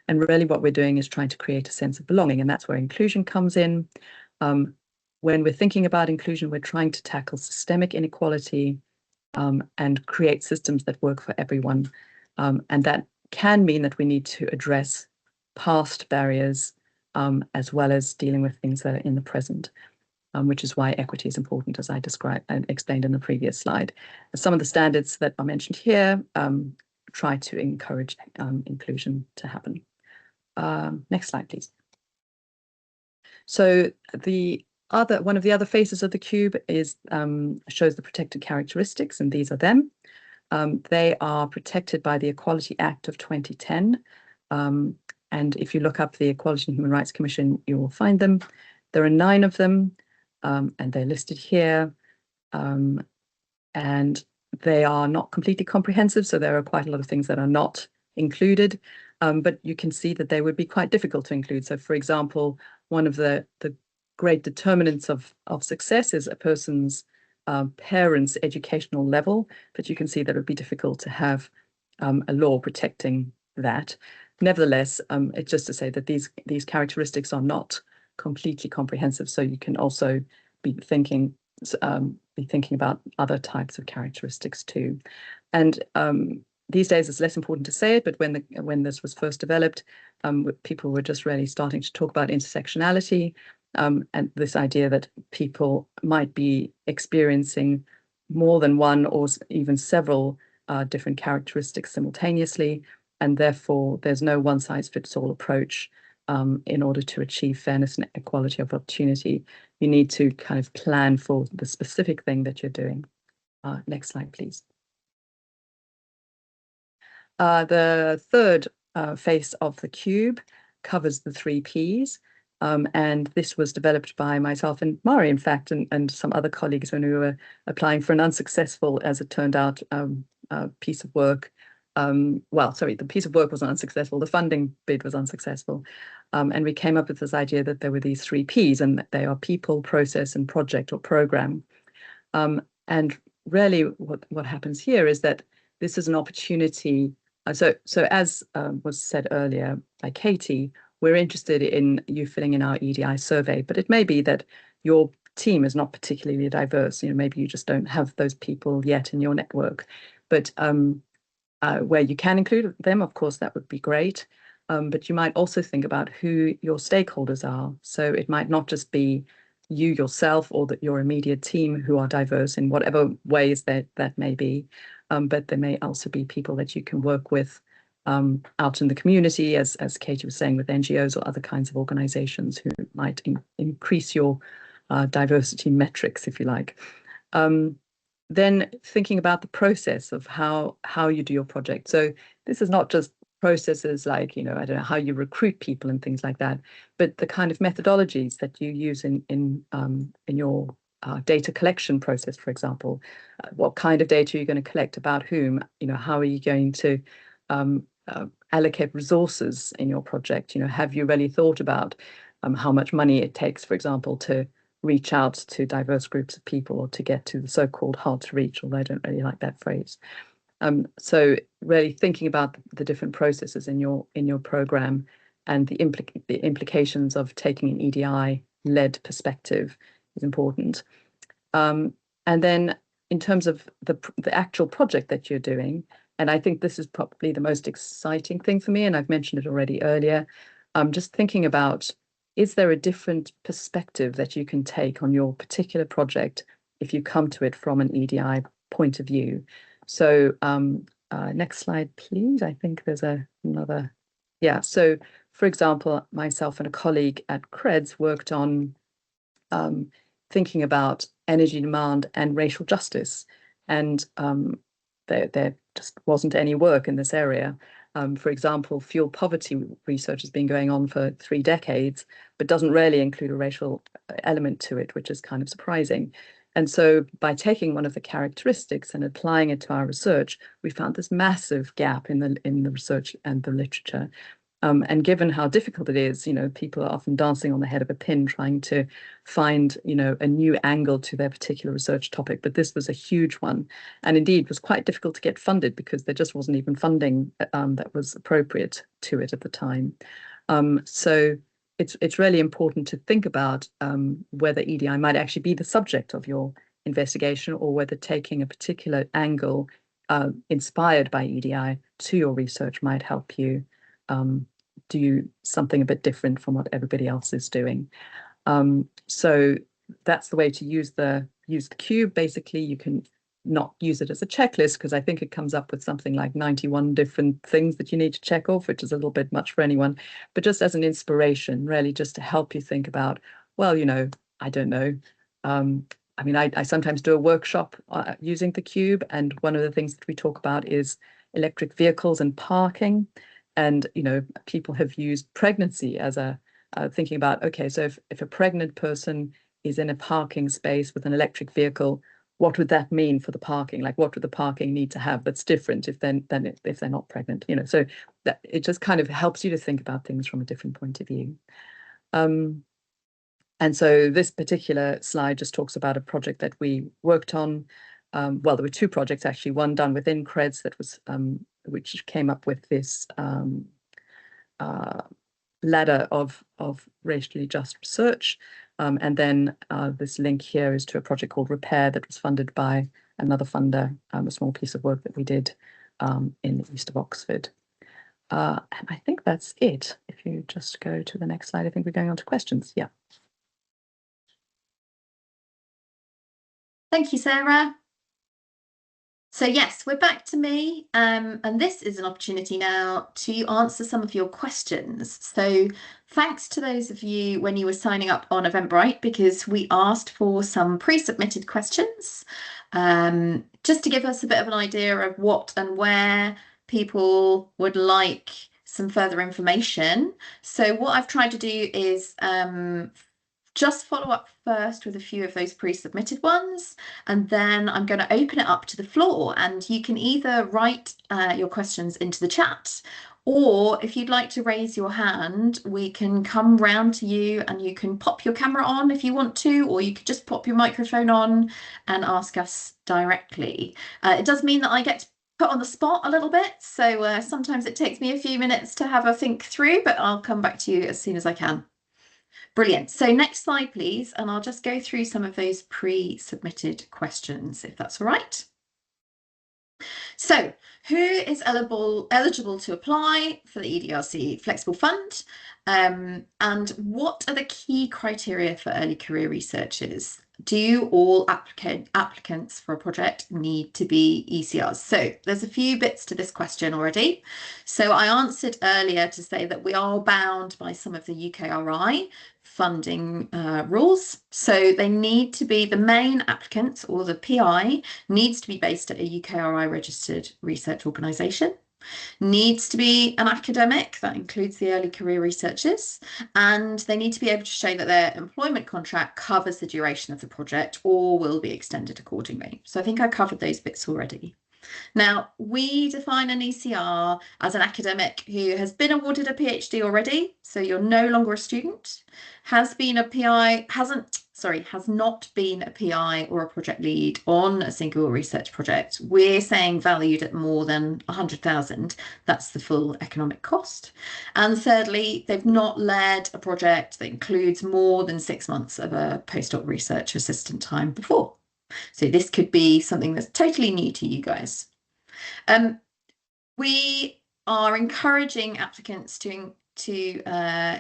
[SPEAKER 4] And really what we're doing is trying to create a sense of belonging, and that's where inclusion comes in. When we're thinking about inclusion, we're trying to tackle systemic inequality and create systems that work for everyone. And that can mean that we need to address past barriers as well as dealing with things that are in the present, which is why equity is important, as I described and explained in the previous slide. Some of the standards that are mentioned here try to encourage inclusion to happen. Next slide, please. So one of the other faces of the cube is shows the protected characteristics, and these are them. They are protected by the Equality Act of 2010. And if you look up the Equality and Human Rights Commission, you will find them. There are 9 of them, and they're listed here. And they are not completely comprehensive, so there are quite a lot of things that are not included. But you can see that they would be quite difficult to include. So, for example, one of the great determinants of success is a person's parents' educational level, but you can see that it would be difficult to have a law protecting that. Nevertheless, it's just to say that these characteristics are not completely comprehensive, so you can also be thinking about other types of characteristics too. And these days it's less important to say it, but when this was first developed, people were just really starting to talk about intersectionality, and this idea that people might be experiencing more than one or even several different characteristics simultaneously, and therefore there's no one-size-fits-all approach. In order to achieve fairness and equality of opportunity, you need to kind of plan for the specific thing that you're doing. Next slide, please. The third face of the cube covers the 3 Ps. And this was developed by myself and Mari, in fact, and some other colleagues when we were applying for an unsuccessful, as it turned out, piece of work. Well, sorry, the piece of work was unsuccessful. The funding bid was unsuccessful. And we came up with this idea that there were these 3 Ps, and that they are people, process, and project or program. And really what happens here is that this is an opportunity. So as was said earlier by Katie, we're interested in you filling in our EDI survey, but it may be that your team is not particularly diverse. Maybe you just don't have those people yet in your network. But where you can include them, of course, that would be great. But you might also think about who your stakeholders are. So it might not just be you yourself or your immediate team who are diverse in whatever ways that may be, but there may also be people that you can work with out in the community, as Katie was saying, with NGOs or other kinds of organizations who might increase your diversity metrics, if you like. Then thinking about the process of how you do your project. So this is not just processes like, I don't know, how you recruit people and things like that, but the kind of methodologies that you use in your data collection process, for example. What kind of data are you going to collect, about whom? How are you going to allocate resources in your project? Have you really thought about how much money it takes, for example, to reach out to diverse groups of people, or to get to the so-called hard to reach, although I don't really like that phrase. So really thinking about the different processes in your program and the implications of taking an EDI-led perspective is important. And then in terms of the actual project that you're doing, and I think this is probably the most exciting thing for me, and I've mentioned it already earlier, just thinking about, is there a different perspective that you can take on your particular project if you come to it from an EDI point of view? So next slide, please. I think there's another. Yeah, so for example, myself and a colleague at CREDS worked on thinking about energy demand and racial justice. And there just wasn't any work in this area. For example, fuel poverty research has been going on for 3 decades, but doesn't really include a racial element to it, which is kind of surprising. And so by taking one of the characteristics and applying it to our research, we found this massive gap in the research and the literature. And given how difficult it is, people are often dancing on the head of a pin trying to find, a new angle to their particular research topic. But this was a huge one, and indeed was quite difficult to get funded because there just wasn't even funding that was appropriate to it at the time. So it's really important to think about whether EDI might actually be the subject of your investigation, or whether taking a particular angle inspired by EDI to your research might help you do something a bit different from what everybody else is doing. So that's the way to use the cube. Basically, you can not use it as a checklist, because I think it comes up with something like 91 different things that you need to check off, which is a little bit much for anyone, but just as an inspiration, really, just to help you think about, well, I don't know. I mean, I sometimes do a workshop using the cube, and one of the things that we talk about is electric vehicles and parking. And, people have used pregnancy as a thinking about, okay, so if a pregnant person is in a parking space with an electric vehicle, what would that mean for the parking? Like, what would the parking need to have that's different if they're not pregnant? So that it just kind of helps you to think about things from a different point of view. And so this particular slide just talks about a project that we worked on. Well, there were two projects actually. One done within CREDS that was which came up with this ladder of racially just research. And then this link here is to a project called Repair that was funded by another funder, a small piece of work that we did in the east of Oxford. And I think that's it. If you just go to the next slide, I think we're going on to questions. Yeah.
[SPEAKER 3] Thank you, Sarah. So yes, we're back to me, and this is an opportunity now to answer some of your questions. So thanks to those of you when you were signing up on Eventbrite, because we asked for some pre-submitted questions, just to give us a bit of an idea of what and where people would like some further information. So what I've tried to do is just follow up first with a few of those pre-submitted ones, and then I'm going to open it up to the floor, and you can either write your questions into the chat, or if you'd like to raise your hand, we can come round to you and you can pop your camera on if you want to, or you could just pop your microphone on and ask us directly. It does mean that I get to put on the spot a little bit, so sometimes it takes me a few minutes to have a think through, but I'll come back to you as soon as I can. Brilliant. So next slide, please, and I'll just go through some of those pre-submitted questions, if that's all right. So who is eligible to apply for the EDRC Flexible Fund? And what are the key criteria for early career researchers? Do all applicants for a project need to be ECRs? So there's a few bits to this question already. So I answered earlier to say that we are bound by some of the UKRI funding rules. So they need to be, the main applicant or the PI needs to be based at a UKRI registered research organisation, needs to be an academic, that includes the early career researchers, and they need to be able to show that their employment contract covers the duration of the project or will be extended accordingly. So I think I covered those bits already. Now, we define an ECR as an academic who has been awarded a PhD already, so you're no longer a student, has been a PI, has not been a PI or a project lead on a single research project. We're saying valued at more than 100,000. That's the full economic cost. And thirdly, they've not led a project that includes more than 6 months of a postdoc research assistant time before. So this could be something that's totally new to you guys. We are encouraging applicants to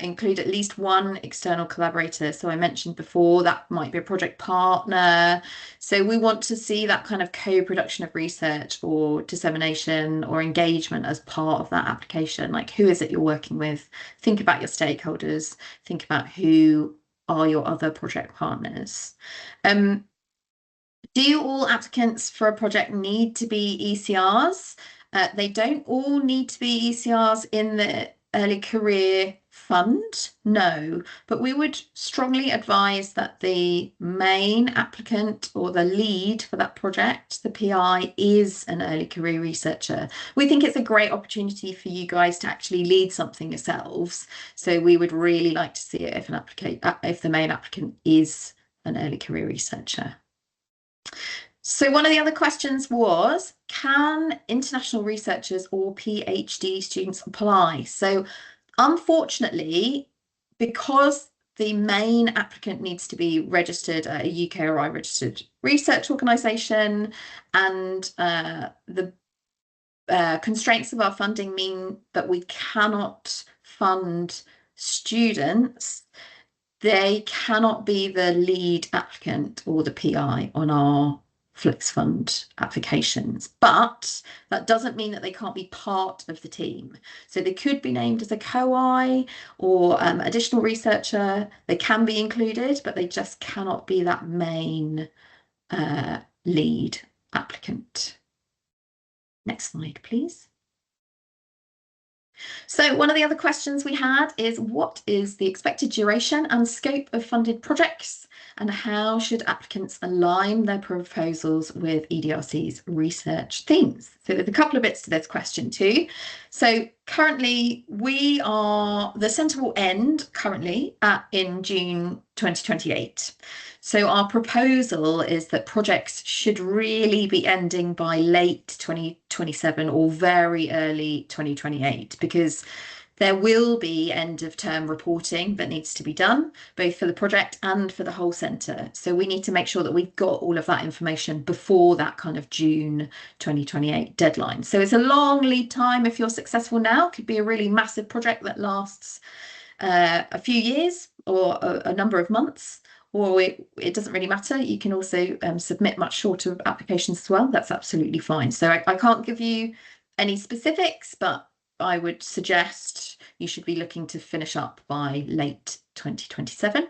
[SPEAKER 3] include at least one external collaborator. So I mentioned before that might be a project partner. So we want to see that kind of co-production of research or dissemination or engagement as part of that application. Like, who is it you're working with? Think about your stakeholders. Think about who are your other project partners. Do all applicants for a project need to be ECRs? They don't all need to be ECRs in the early career fund, no, but we would strongly advise that the main applicant or the lead for that project, the PI, is an early career researcher. We think it's a great opportunity for you guys to actually lead something yourselves. So we would really like to see it if the main applicant is an early career researcher. So one of the other questions was, can international researchers or PhD students apply? So unfortunately, because the main applicant needs to be registered at a UKRI registered research organisation, and the constraints of our funding mean that we cannot fund students, they cannot be the lead applicant or the PI on our Flex Fund applications, but that doesn't mean that they can't be part of the team. So they could be named as a co-I or additional researcher. They can be included, but they just cannot be that main lead applicant. Next slide, please. So one of the other questions we had is, what is the expected duration and scope of funded projects, and how should applicants align their proposals with EDRC's research themes? So there's a couple of bits to this question too. So currently the centre will end currently in June 2028. So our proposal is that projects should really be ending by late 2027 or very early 2028, because there will be end of term reporting that needs to be done, both for the project and for the whole centre. So we need to make sure that we've got all of that information before that kind of June 2028 deadline. So it's a long lead time. If you're successful now, it could be a really massive project that lasts a few years or a number of months, or it doesn't really matter. You can also submit much shorter applications as well. That's absolutely fine. So I can't give you any specifics, but I would suggest you should be looking to finish up by late 2027.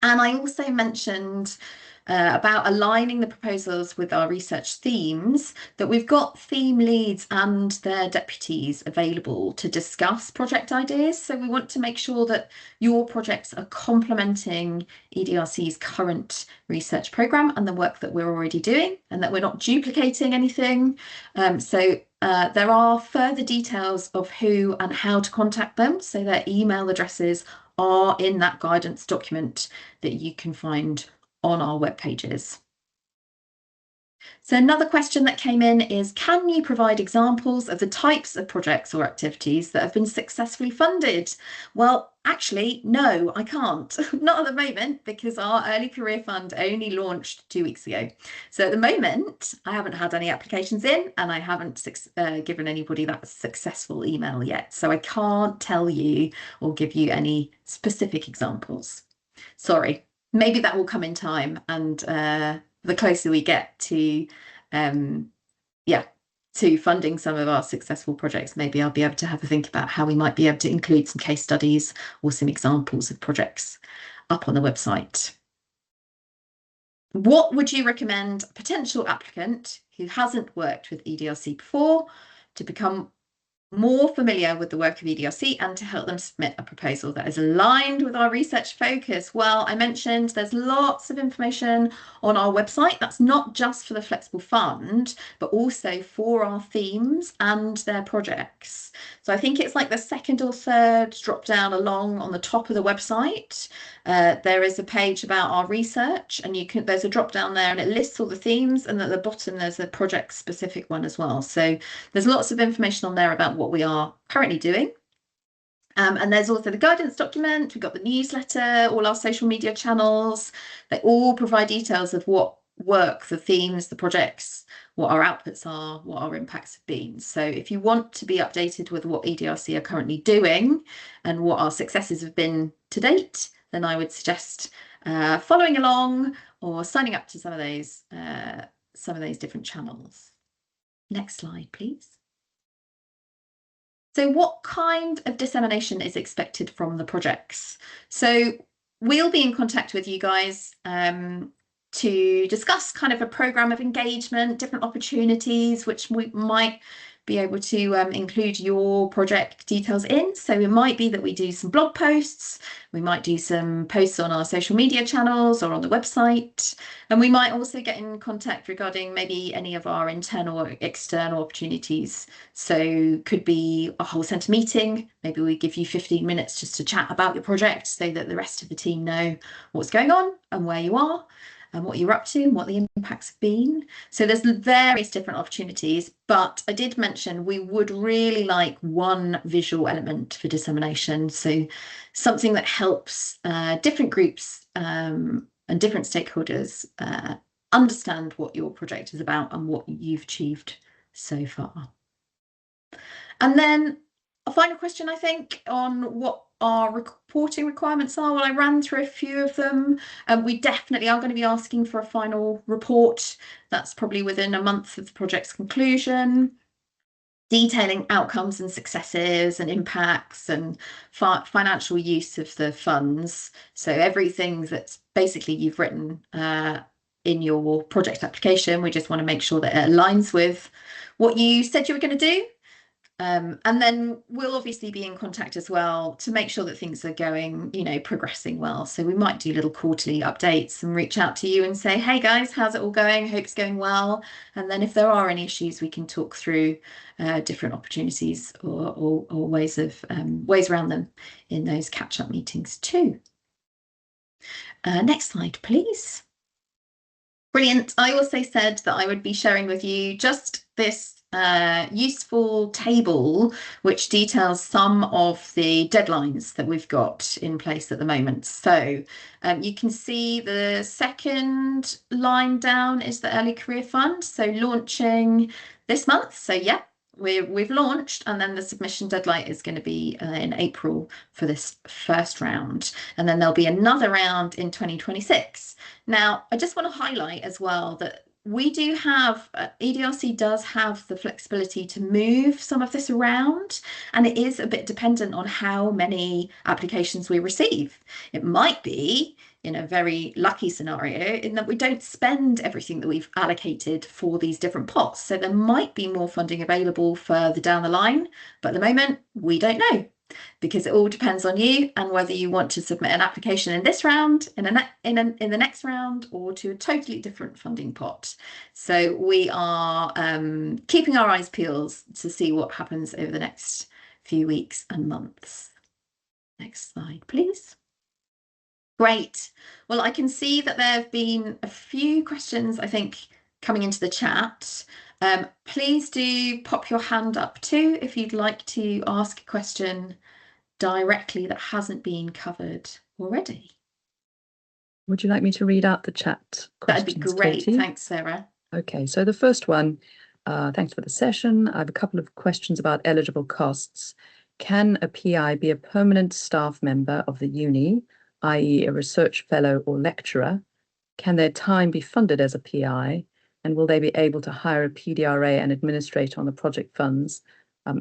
[SPEAKER 3] And I also mentioned about aligning the proposals with our research themes, that we've got theme leads and their deputies available to discuss project ideas. So we want to make sure that your projects are complementing EDRC's current research programme and the work that we're already doing, and that we're not duplicating anything. So there are further details of who and how to contact them. So their email addresses are in that guidance document that you can find on our web pages. So another question that came in is, can you provide examples of the types of projects or activities that have been successfully funded? Well, actually, no, I can't. Not at the moment, because our early career fund only launched 2 weeks ago. So at the moment, I haven't had any applications in, and I haven't given anybody that successful email yet. So I can't tell you or give you any specific examples. Sorry. Maybe that will come in time, and the closer we get to funding some of our successful projects, maybe I'll be able to have a think about how we might be able to include some case studies or some examples of projects up on the website. What would you recommend a potential applicant who hasn't worked with EDRC before to become more familiar with the work of EDRC and to help them submit a proposal that is aligned with our research focus? Well, I mentioned there's lots of information on our website. That's not just for the Flexible Fund, but also for our themes and their projects. So I think it's like the second or third drop down along on the top of the website. There is a page about our research, and there's a drop down there and it lists all the themes, and at the bottom there's a project specific one as well. So there's lots of information on there about what we are currently doing. And there's also the guidance document. We've got the newsletter, all our social media channels. They all provide details of what work, the themes, the projects, what our outputs are, what our impacts have been. So if you want to be updated with what EDRC are currently doing and what our successes have been to date, then I would suggest following along or signing up to some of those different channels. Next slide, please. So what kind of dissemination is expected from the projects? So we'll be in contact with you guys to discuss kind of a programme of engagement, different opportunities, which we might be able to include your project details in. So it might be that we do some blog posts, we might do some posts on our social media channels or on the website, and we might also get in contact regarding maybe any of our internal or external opportunities. So could be a whole centre meeting, maybe we give you 15 minutes just to chat about your project so that the rest of the team know what's going on and where you are and what you're up to and what the impacts have been. So there's various different opportunities, but I did mention we would really like one visual element for dissemination. So something that helps different groups and different stakeholders understand what your project is about and what you've achieved so far. And then final question, I think, on what our reporting requirements are. Well, I ran through a few of them. We definitely are going to be asking for a final report. That's probably within a month of the project's conclusion, detailing outcomes and successes and impacts and financial use of the funds. So everything that's basically you've written in your project application, we just want to make sure that it aligns with what you said you were going to do. And then we'll obviously be in contact as well to make sure that things are going, progressing well. So we might do little quarterly updates and reach out to you and say, hey guys, how's it all going? Hope it's going well. And then if there are any issues, we can talk through different opportunities or ways around them in those catch-up meetings too. Next slide, please. Brilliant. I also said that I would be sharing with you just this useful table which details some of the deadlines that we've got in place at the moment. So you can see the second line down is the Early Career Fund, so launching this month. So yeah, we've launched, and then the submission deadline is going to be in April for this first round, and then there'll be another round in 2026. Now I just want to highlight as well that we do have, EDRC does have the flexibility to move some of this around, and it is a bit dependent on how many applications we receive. It might be in a very lucky scenario in that we don't spend everything that we've allocated for these different pots. So there might be more funding available further down the line, but at the moment we don't know, because it all depends on you and whether you want to submit an application in this round, in the next round, or to a totally different funding pot. So we are keeping our eyes peeled to see what happens over the next few weeks and months. Next slide, please. Great. Well, I can see that there have been a few questions, I think, coming into the chat. Please do pop your hand up too if you'd like to ask a question directly that hasn't been covered already.
[SPEAKER 4] Would you like me to read out the chat questions?
[SPEAKER 3] That'd be great.
[SPEAKER 4] Katie?
[SPEAKER 3] Thanks, Sarah.
[SPEAKER 4] Okay, so the first one, thanks for the session. I have a couple of questions about eligible costs. Can a PI be a permanent staff member of the uni, i.e. a research fellow or lecturer? Can their time be funded as a PI? And will they be able to hire a PDRA and administrator on the project funds,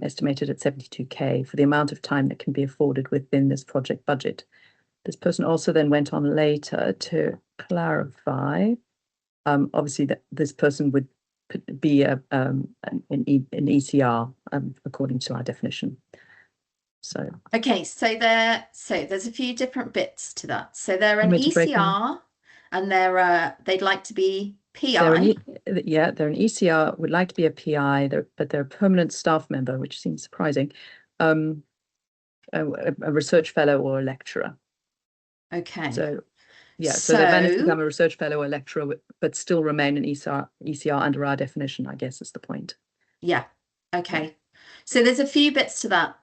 [SPEAKER 4] estimated at 72K, for the amount of time that can be afforded within this project budget? This person also then went on later to clarify, obviously, that this person would be an ECR, according to our definition. So
[SPEAKER 3] okay, so there's a few different bits to that. So they're an ECR, and they'd like to be PI.
[SPEAKER 4] They're an ECR, would like to be a PI, but they're a permanent staff member, which seems surprising. A research fellow or a lecturer.
[SPEAKER 3] Okay.
[SPEAKER 4] So yeah, so they managed to become a research fellow or lecturer, but still remain an ECR under our definition, I guess is the point.
[SPEAKER 3] Yeah. Okay. So there's a few bits to that.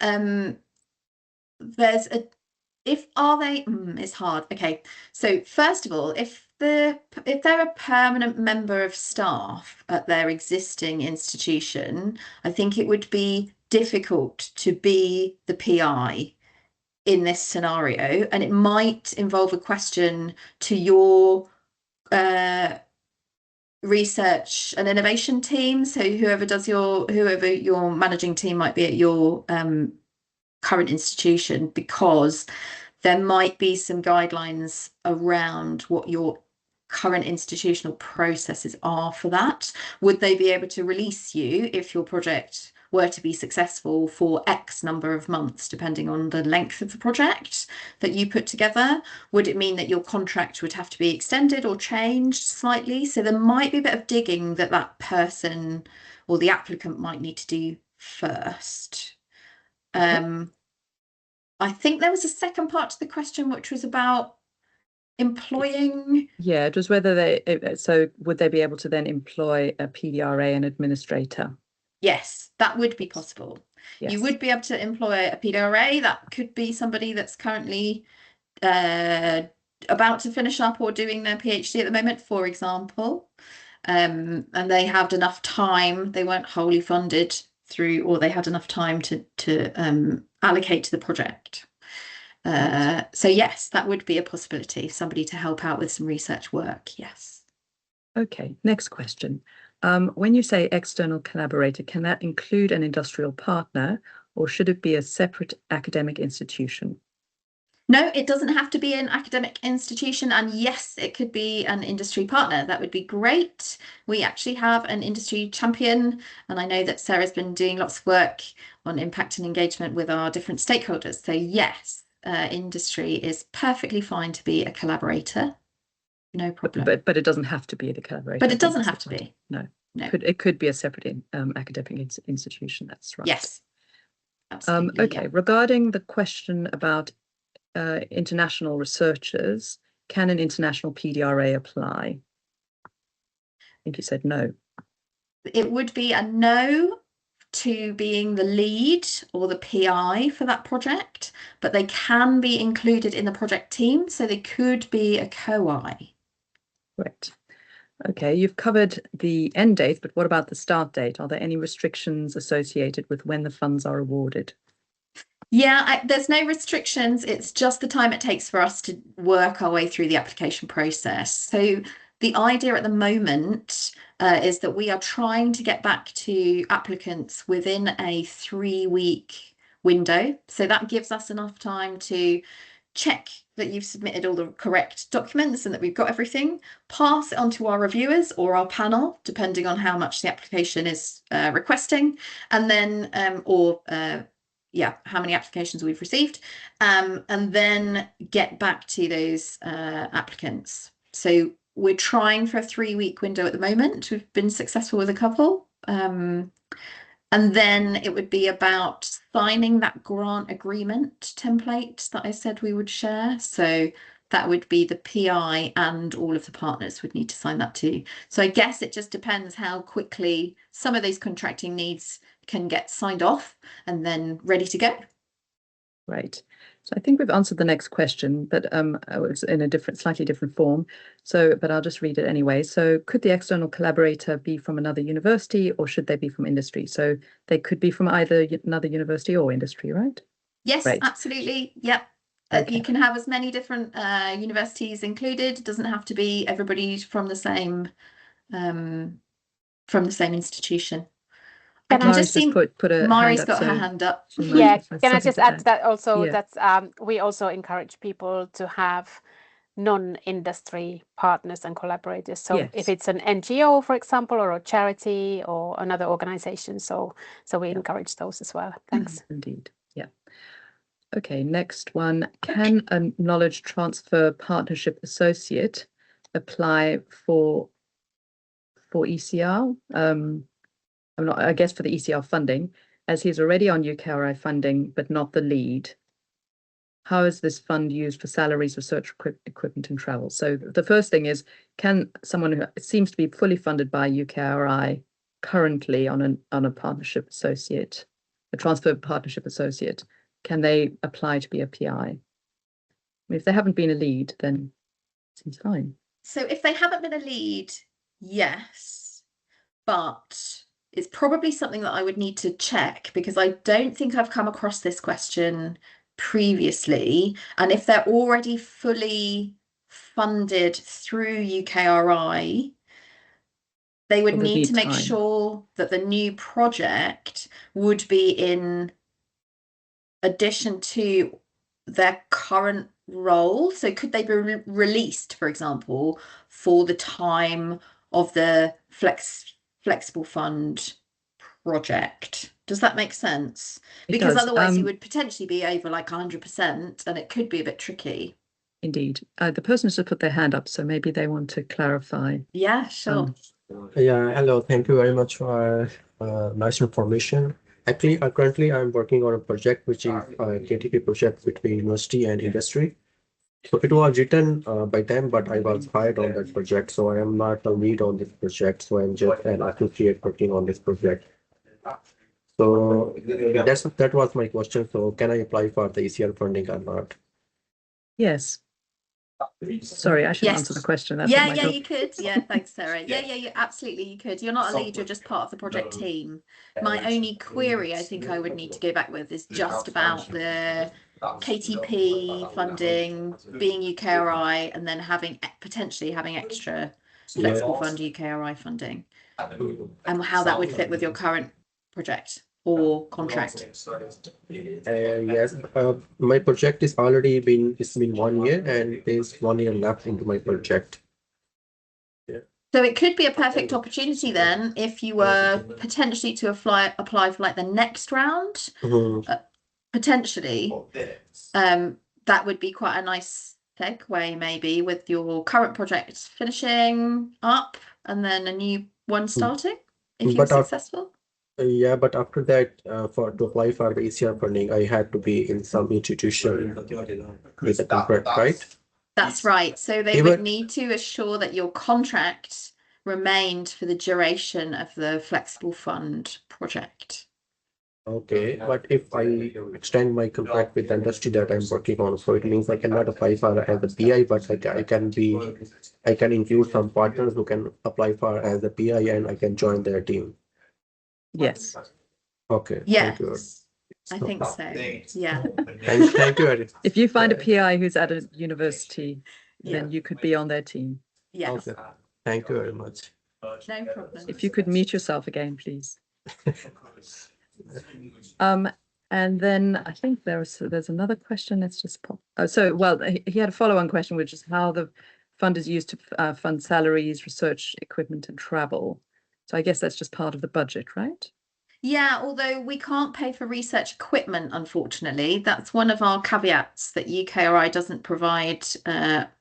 [SPEAKER 3] It's hard. Okay. So first of all, if they're a permanent member of staff at their existing institution, I think it would be difficult to be the PI in this scenario, and it might involve a question to your research and innovation team. So whoever your managing team might be at your current institution, because there might be some guidelines around what your current institutional processes are for that. Would they be able to release you if your project were to be successful for X number of months, depending on the length of the project that you put together? Would it mean that your contract would have to be extended or changed slightly? So there might be a bit of digging that person or the applicant might need to do first. I think there was a second part to the question, which was about employing.
[SPEAKER 4] Yeah, it was whether would they be able to then employ a PDRA and administrator?
[SPEAKER 3] Yes, that would be possible. Yes. You would be able to employ a PDRA. That could be somebody that's currently about to finish up or doing their PhD at the moment, for example, and they have enough time. They weren't wholly funded through, or they had enough time to allocate to the project. So yes, that would be a possibility, somebody to help out with some research work, yes.
[SPEAKER 4] Okay, next question. When you say external collaborator, can that include an industrial partner, or should it be a separate academic institution?
[SPEAKER 3] No, it doesn't have to be an academic institution. And yes, it could be an industry partner. That would be great. We actually have an industry champion, and I know that Sarah's been doing lots of work on impact and engagement with our different stakeholders. So yes, industry is perfectly fine to be a collaborator. No problem.
[SPEAKER 4] But it doesn't have to be the collaborator.
[SPEAKER 3] But it doesn't have to be.
[SPEAKER 4] No.
[SPEAKER 3] No.
[SPEAKER 4] It could be a separate academic institution. That's right.
[SPEAKER 3] Yes. Absolutely.
[SPEAKER 4] Okay. Yeah. Regarding the question about international researchers, can an international PDRA apply? I think you said no.
[SPEAKER 3] It would be a no to being the lead or the PI for that project, but they can be included in the project team, so they could be a co-I.
[SPEAKER 4] Right. Okay, you've covered the end date, but what about the start date? Are there any restrictions associated with when the funds are awarded?
[SPEAKER 3] Yeah, there's no restrictions. It's just the time it takes for us to work our way through the application process. So the idea at the moment is that we are trying to get back to applicants within a 3-week window. So that gives us enough time to check that you've submitted all the correct documents and that we've got everything, pass it on to our reviewers or our panel, depending on how much the application is requesting, and then how many applications we've received, and then get back to those applicants. So we're trying for a 3-week window at the moment. We've been successful with a couple. And then it would be about signing that grant agreement template that I said we would share. So that would be the PI and all of the partners would need to sign that too. So I guess it just depends how quickly some of these contracting needs can get signed off and then ready to go.
[SPEAKER 4] Right. So I think we've answered the next question, but it's in a slightly different form. So, but I'll just read it anyway. So could the external collaborator be from another university, or should they be from industry? So they could be from either another university or industry, right?
[SPEAKER 3] Yes,
[SPEAKER 4] right.
[SPEAKER 3] Absolutely. Yep. Okay. You can have as many different universities included. It doesn't have to be everybody from the same institution. I can just see Mari's got her hand up.
[SPEAKER 1] Yeah, can I just add to that also that we also encourage people to have non-industry partners and collaborators. So if it's an NGO, for example, or a charity or another organization, so we encourage those as well. Thanks.
[SPEAKER 4] Indeed. Yeah. Okay, next one. Can a knowledge transfer partnership associate apply for ECR? I guess for the ECR funding, as he's already on UKRI funding, but not the lead. How is this fund used for salaries, research equipment and travel? So the first thing is, can someone who seems to be fully funded by UKRI currently on a partnership associate, a transfer partnership associate, can they apply to be a PI? I mean, if they haven't been a lead, then it seems fine.
[SPEAKER 3] So if they haven't been a lead, yes, but it's probably something that I would need to check because I don't think I've come across this question previously. And if they're already fully funded through UKRI, they would need to make sure that the new project would be in addition to their current role. So could they be released, for example, for the time of the Flexible Fund project? Does that make sense? Because otherwise you would potentially be over like 100% and it could be a bit tricky.
[SPEAKER 4] Indeed. The person has put their hand up, so maybe they want to clarify.
[SPEAKER 3] Yeah, sure.
[SPEAKER 5] Yeah, hello. Thank you very much for nice information. Actually, currently I'm working on a project which is a KTP project between university and industry. So it was written by them, but I was hired on that project. So I am not a lead on this project. So I'm just an associate working on this project. So that was my question. So can I apply for the ECR funding or not?
[SPEAKER 4] Yes. Sorry, I should
[SPEAKER 3] Yes.
[SPEAKER 4] answer the question. That's
[SPEAKER 3] Yeah,
[SPEAKER 4] not my
[SPEAKER 3] yeah,
[SPEAKER 4] job.
[SPEAKER 3] you could. Yeah, thanks, Sarah. Yeah, absolutely, you could. You're not a lead, you're just part of the project team. My only query I think I would need to go back with is just about the KTP funding, being UKRI, and then potentially having extra flexible fund UKRI funding, and how that would fit with your current project or contract.
[SPEAKER 5] Yes, my project is already it's been 1 year, and there's 1 year left into my project.
[SPEAKER 3] So it could be a perfect opportunity then if you were potentially to apply for like the next round. Potentially, that would be quite a nice segue maybe with your current project finishing up and then a new one starting if you're successful.
[SPEAKER 5] Yeah, but after that, to apply for the ECR funding, I had to be in some institution with a contract, right?
[SPEAKER 3] That's right. So they would need to assure that your contract remained for the duration of the Flexible Fund project.
[SPEAKER 5] Okay, but if I extend my contract with the industry that I'm working on, so it means I cannot apply for as a PI, but I can include some partners who can apply for as a PI, and I can join their team.
[SPEAKER 4] Yes.
[SPEAKER 5] Okay.
[SPEAKER 3] Yes,
[SPEAKER 5] Thank you.
[SPEAKER 3] I think so. Yeah.
[SPEAKER 5] Thank you, Erin.
[SPEAKER 4] If you find a PI who's at a university,
[SPEAKER 3] Yeah.
[SPEAKER 4] then you could be on their team.
[SPEAKER 3] Yes.
[SPEAKER 5] Okay. Thank you very much.
[SPEAKER 3] No problem.
[SPEAKER 4] If you could mute yourself again, please. And then I think there's another question. Let's just pop. Oh, so well, he had a follow-on question, which is how the fund is used to fund salaries, research, equipment, and travel. So I guess that's just part of the budget, right?
[SPEAKER 3] Yeah, although we can't pay for research equipment, unfortunately. That's one of our caveats, that UKRI doesn't provide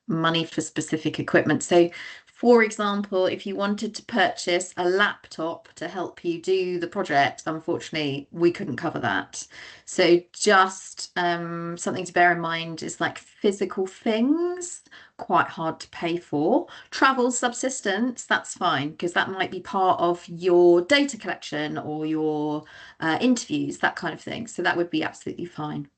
[SPEAKER 3] money for specific equipment. So, for example, if you wanted to purchase a laptop to help you do the project, unfortunately, we couldn't cover that. So just something to bear in mind is like physical things, quite hard to pay for. Travel subsistence, that's fine, because that might be part of your data collection or your interviews, that kind of thing. So that would be absolutely fine.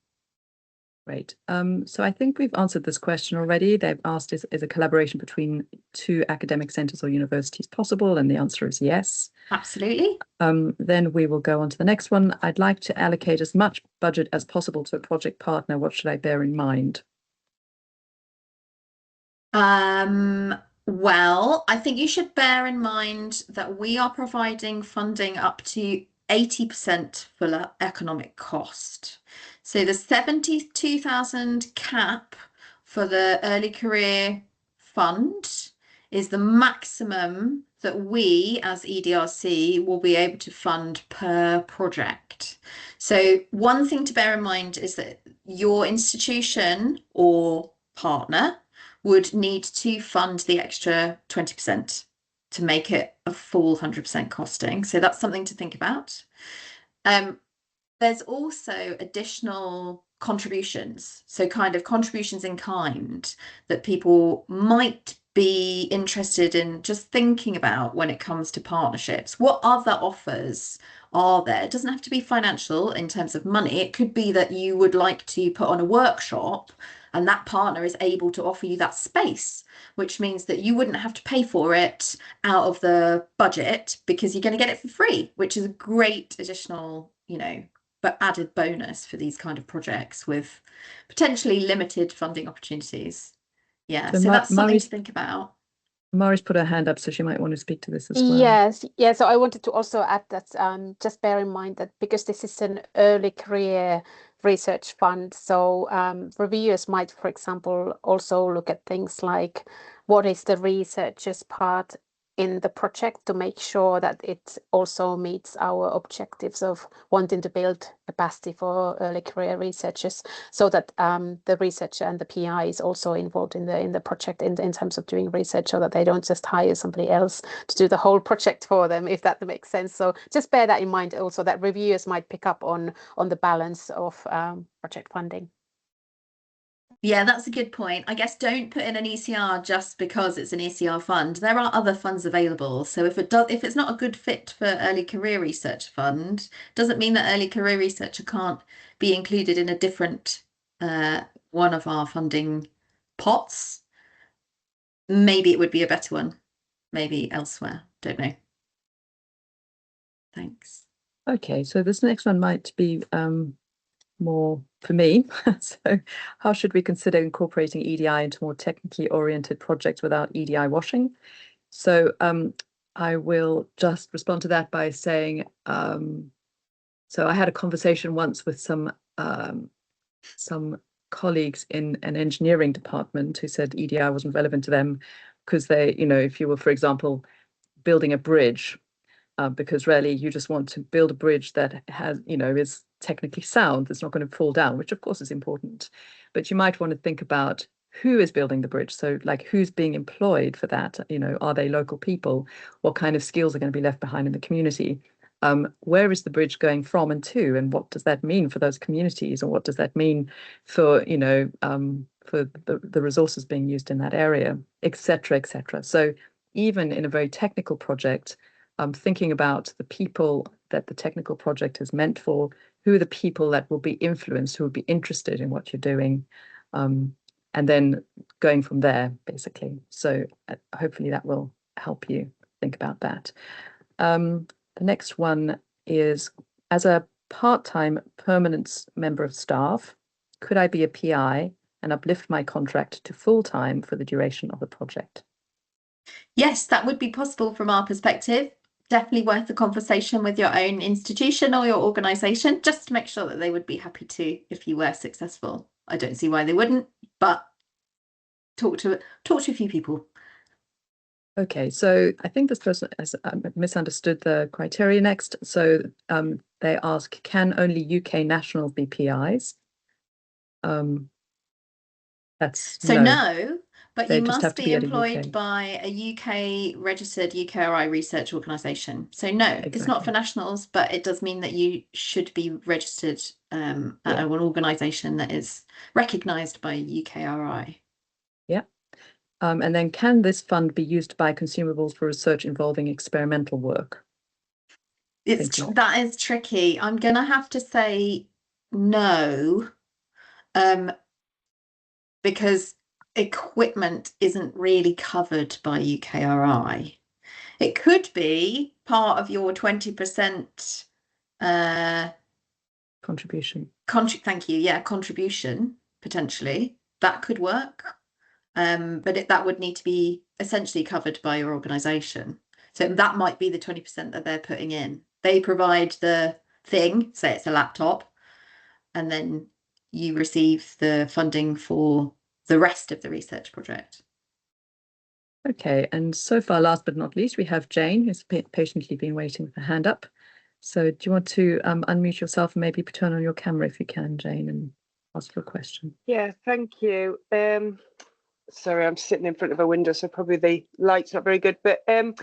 [SPEAKER 4] Great. So I think we've answered this question already. They've asked, is a collaboration between two academic centres or universities possible? And the answer is yes.
[SPEAKER 3] Absolutely.
[SPEAKER 4] Then we will go on to the next one. I'd like to allocate as much budget as possible to a project partner. What should I bear in mind?
[SPEAKER 3] Well, I think you should bear in mind that we are providing funding up to 80% full economic cost. So the 72,000 cap for the early career fund is the maximum that we as EDRC will be able to fund per project. So one thing to bear in mind is that your institution or partner would need to fund the extra 20% to make it a full 100% costing. So that's something to think about. There's also additional contributions, so kind of contributions in kind that people might be interested in just thinking about when it comes to partnerships. What other offers are there? It doesn't have to be financial in terms of money. It could be that you would like to put on a workshop and that partner is able to offer you that space, which means that you wouldn't have to pay for it out of the budget because you're going to get it for free, which is a great additional, but added bonus for these kind of projects with potentially limited funding opportunities. Yeah, so that's something to think about.
[SPEAKER 4] Mari's put her hand up, so she might want to speak to this as well.
[SPEAKER 1] Yes, yeah. So I wanted to also add that just bear in mind that because this is an early career research fund, so reviewers might, for example, also look at things like what is the researcher's part in the project to make sure that it also meets our objectives of wanting to build capacity for early career researchers, so that the researcher and the PI is also involved in the project in terms of doing research, so that they don't just hire somebody else to do the whole project for them, if that makes sense. So just bear that in mind also, that reviewers might pick up on the balance of project funding.
[SPEAKER 3] Yeah, that's a good point. I guess don't put in an ECR just because it's an ECR fund. There are other funds available. So if it's not a good fit for early career research fund, doesn't mean that early career researcher can't be included in a different one of our funding pots. maybe it would be a better one, maybe elsewhere, don't know. Thanks.
[SPEAKER 4] Okay, so this next one might be more for me. So how should we consider incorporating EDI into more technically oriented projects without EDI washing? So I will just respond to that by saying, so I had a conversation once with some colleagues in an engineering department who said EDI wasn't relevant to them because they, if you were, for example, building a bridge, because really you just want to build a bridge that has, is technically sound, that's not going to fall down, which of course is important. But you might want to think about who is building the bridge. So like who's being employed for that? Are they local people? What kind of skills are going to be left behind in the community? Where is the bridge going from and to, and what does that mean for those communities, and what does that mean for for the resources being used in that area, etc., etc. So even in a very technical project, thinking about the people that the technical project is meant for, who are the people that will be influenced, who will be interested in what you're doing, and then going from there, basically. So hopefully that will help you think about that. The next one is, as a part-time permanent member of staff, could I be a PI and uplift my contract to full-time for the duration of the project?
[SPEAKER 3] Yes, that would be possible from our perspective. Definitely worth the conversation with your own institution or your organisation, just to make sure that they would be happy to if you were successful. I don't see why they wouldn't, but talk to a few people.
[SPEAKER 4] Okay, so I think this person has misunderstood the criteria next. So they ask, can only UK nationals be PIs? That's
[SPEAKER 3] so no, but
[SPEAKER 4] they
[SPEAKER 3] you
[SPEAKER 4] just have
[SPEAKER 3] must
[SPEAKER 4] to
[SPEAKER 3] be
[SPEAKER 4] be at a
[SPEAKER 3] employed
[SPEAKER 4] UK.
[SPEAKER 3] by a UK registered UKRI research organisation. So no, it's not for
[SPEAKER 4] Exactly.
[SPEAKER 3] nationals, but it does mean that you should be registered at
[SPEAKER 4] Yeah.
[SPEAKER 3] an organisation that is recognised by UKRI.
[SPEAKER 4] Yeah. And then can this fund be used to buy consumables for research involving experimental work?
[SPEAKER 3] That is tricky. I'm gonna have to say no, because equipment isn't really covered by UKRI. It could be part of your 20%
[SPEAKER 4] Contribution.
[SPEAKER 3] Thank you. Yeah, contribution potentially that could work, but that would need to be essentially covered by your organisation. So that might be the 20% that they're putting in. They provide the thing, say it's a laptop, and then you receive the funding for the rest of the research project.
[SPEAKER 4] Okay, and so far, last but not least, we have Jane, who's patiently been waiting with her hand up. So do you want to unmute yourself and maybe turn on your camera if you can, Jane, and ask your question?
[SPEAKER 6] Yeah, thank you. Sorry, I'm sitting in front of a window, so probably the light's not very good. But I'm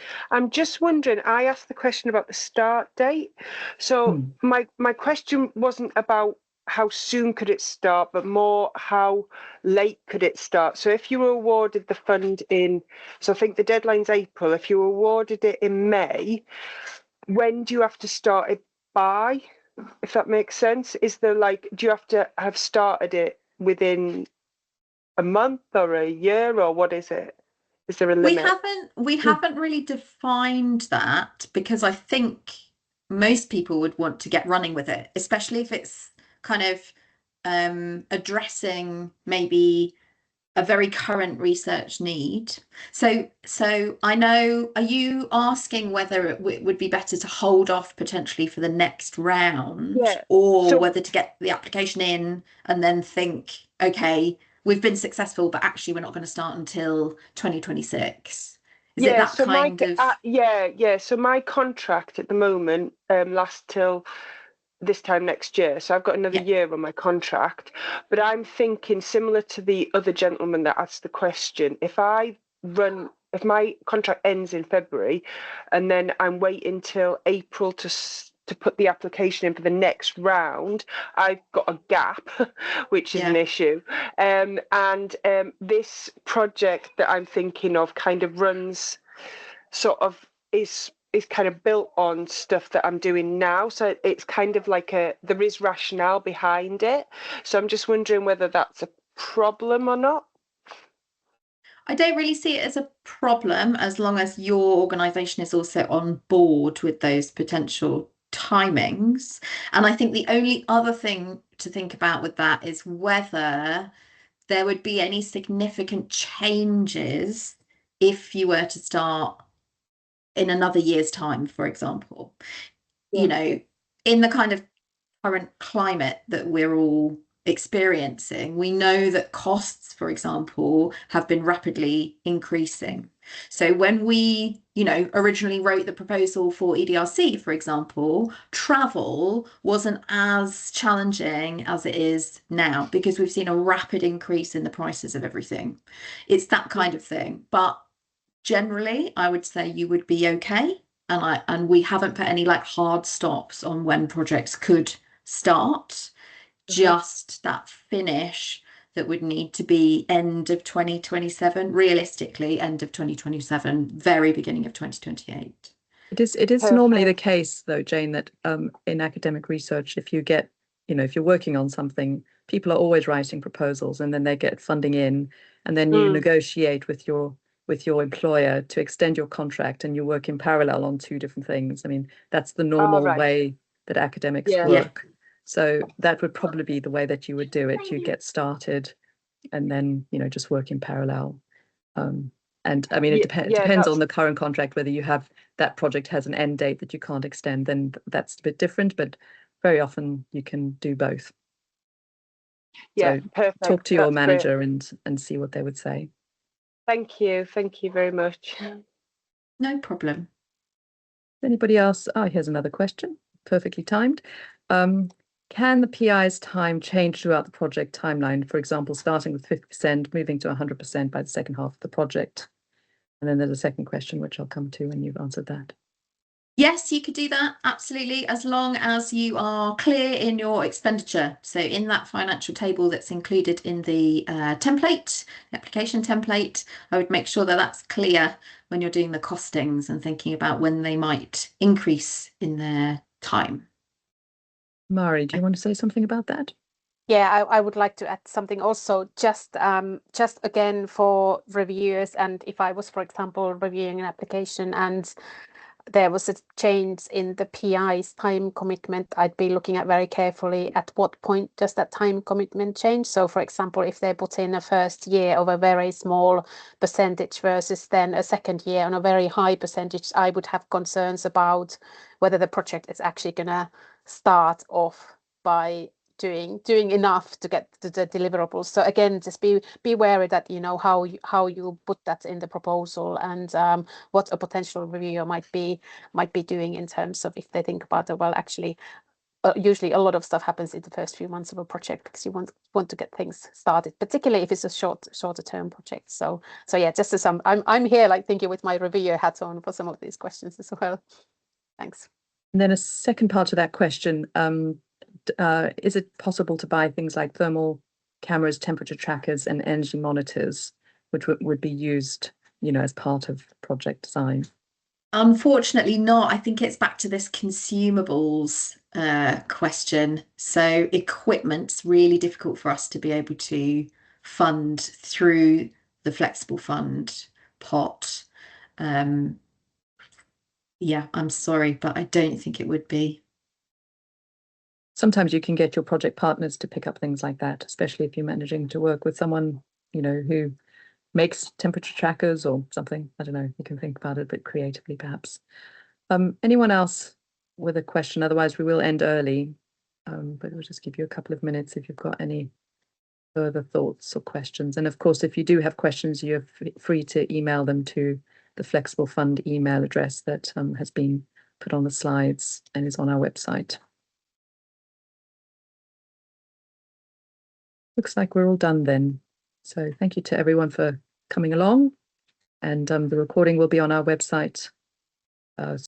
[SPEAKER 6] just wondering, I asked the question about the start date. So my question wasn't about how soon could it start, but more how late could it start. So if you were awarded the fund so I think the deadline's April, if you awarded it in May, when do you have to start it by, if that makes sense? Is there do you have to have started it within a month or a year, or what is it? Is there a limit?
[SPEAKER 3] We haven't really defined that, because I think most people would want to get running with it, especially if it's kind of addressing maybe a very current research need. So I know, are you asking whether it would be better to hold off potentially for the next round, or whether to get the application in and then think, okay, we've been successful, but actually we're not going to start until 2026? Is it that
[SPEAKER 6] so
[SPEAKER 3] kind of?
[SPEAKER 6] So my contract at the moment lasts till this time next year, so I've got another year on my contract. But I'm thinking, similar to the other gentleman that asked the question, if my contract ends in February and then I'm waiting till April to put the application in for the next round, I've got a gap, which is an issue. And this project that I'm thinking of kind of runs is kind of built on stuff that I'm doing now. So it's kind of like there is rationale behind it. So I'm just wondering whether that's a problem or not.
[SPEAKER 3] I don't really see it as a problem as long as your organisation is also on board with those potential timings. And I think the only other thing to think about with that is whether there would be any significant changes if you were to start in another year's time, for example. You know, in the kind of current climate that we're all experiencing, we know that costs, for example, have been rapidly increasing. So when we, originally wrote the proposal for EDRC, for example, travel wasn't as challenging as it is now because we've seen a rapid increase in the prices of everything. It's that kind of thing. But generally, I would say you would be okay. And we haven't put any like hard stops on when projects could start, just that finish that would need to be end of 2027, realistically end of 2027, very beginning of 2028.
[SPEAKER 4] It is normally the case though, Jane, that in academic research, if you get, if you're working on something, people are always writing proposals and then they get funding in, and then you negotiate with your employer to extend your contract, and you work in parallel on two different things. I mean, that's the normal way that academics work. So that would probably be the way that you would do it. You get started and then, just work in parallel. And I mean, it depends on the current contract, whether you have that project has an end date that you can't extend, then that's a bit different, but very often you can do both.
[SPEAKER 6] Yeah,
[SPEAKER 4] so
[SPEAKER 6] perfect.
[SPEAKER 4] Talk to your manager and see what they would say.
[SPEAKER 6] Thank you very much.
[SPEAKER 3] No problem.
[SPEAKER 4] Anybody else? Oh, here's another question, perfectly timed. Can the PI's time change throughout the project timeline? For example, starting with 50%, moving to 100% by the second half of the project. And then there's a second question, which I'll come to when you've answered that.
[SPEAKER 3] Yes, you could do that, absolutely, as long as you are clear in your expenditure. So in that financial table that's included in the template, the application template, I would make sure that that's clear when you're doing the costings and thinking about when they might increase in their time.
[SPEAKER 4] Mari, do you want to say something about that?
[SPEAKER 1] Yeah, I would like to add something also, just again for reviewers, and if I was, for example, reviewing an application and there was a change in the PI's time commitment, I'd be looking at very carefully at what point does that time commitment change. So for example, if they put in a first year of a very small percentage versus then a second year on a very high percentage, I would have concerns about whether the project is actually going to start off by doing enough to get to the deliverables. So again, just be wary that how you put that in the proposal, and what a potential reviewer might be doing in terms of if they think about it. Well, actually, usually a lot of stuff happens in the first few months of a project because you want to get things started, particularly if it's a shorter term project. So yeah, just as I'm here like thinking with my reviewer hat on for some of these questions as well. Thanks.
[SPEAKER 4] And then a second part to that question. Is it possible to buy things like thermal cameras, temperature trackers, and energy monitors, which would be used, as part of project design?
[SPEAKER 3] Unfortunately not. I think it's back to this consumables question. So equipment's really difficult for us to be able to fund through the flexible fund pot. Yeah, I'm sorry, but I don't think it would be.
[SPEAKER 4] Sometimes you can get your project partners to pick up things like that, especially if you're managing to work with someone, who makes temperature trackers or something. I don't know, you can think about it a bit creatively, perhaps. Anyone else with a question? Otherwise, we will end early, but we'll just give you a couple of minutes if you've got any further thoughts or questions. And of course, if you do have questions, you're free to email them to the Flexible Fund email address that has been put on the slides and is on our website. Looks like we're all done then. So thank you to everyone for coming along, and the recording will be on our website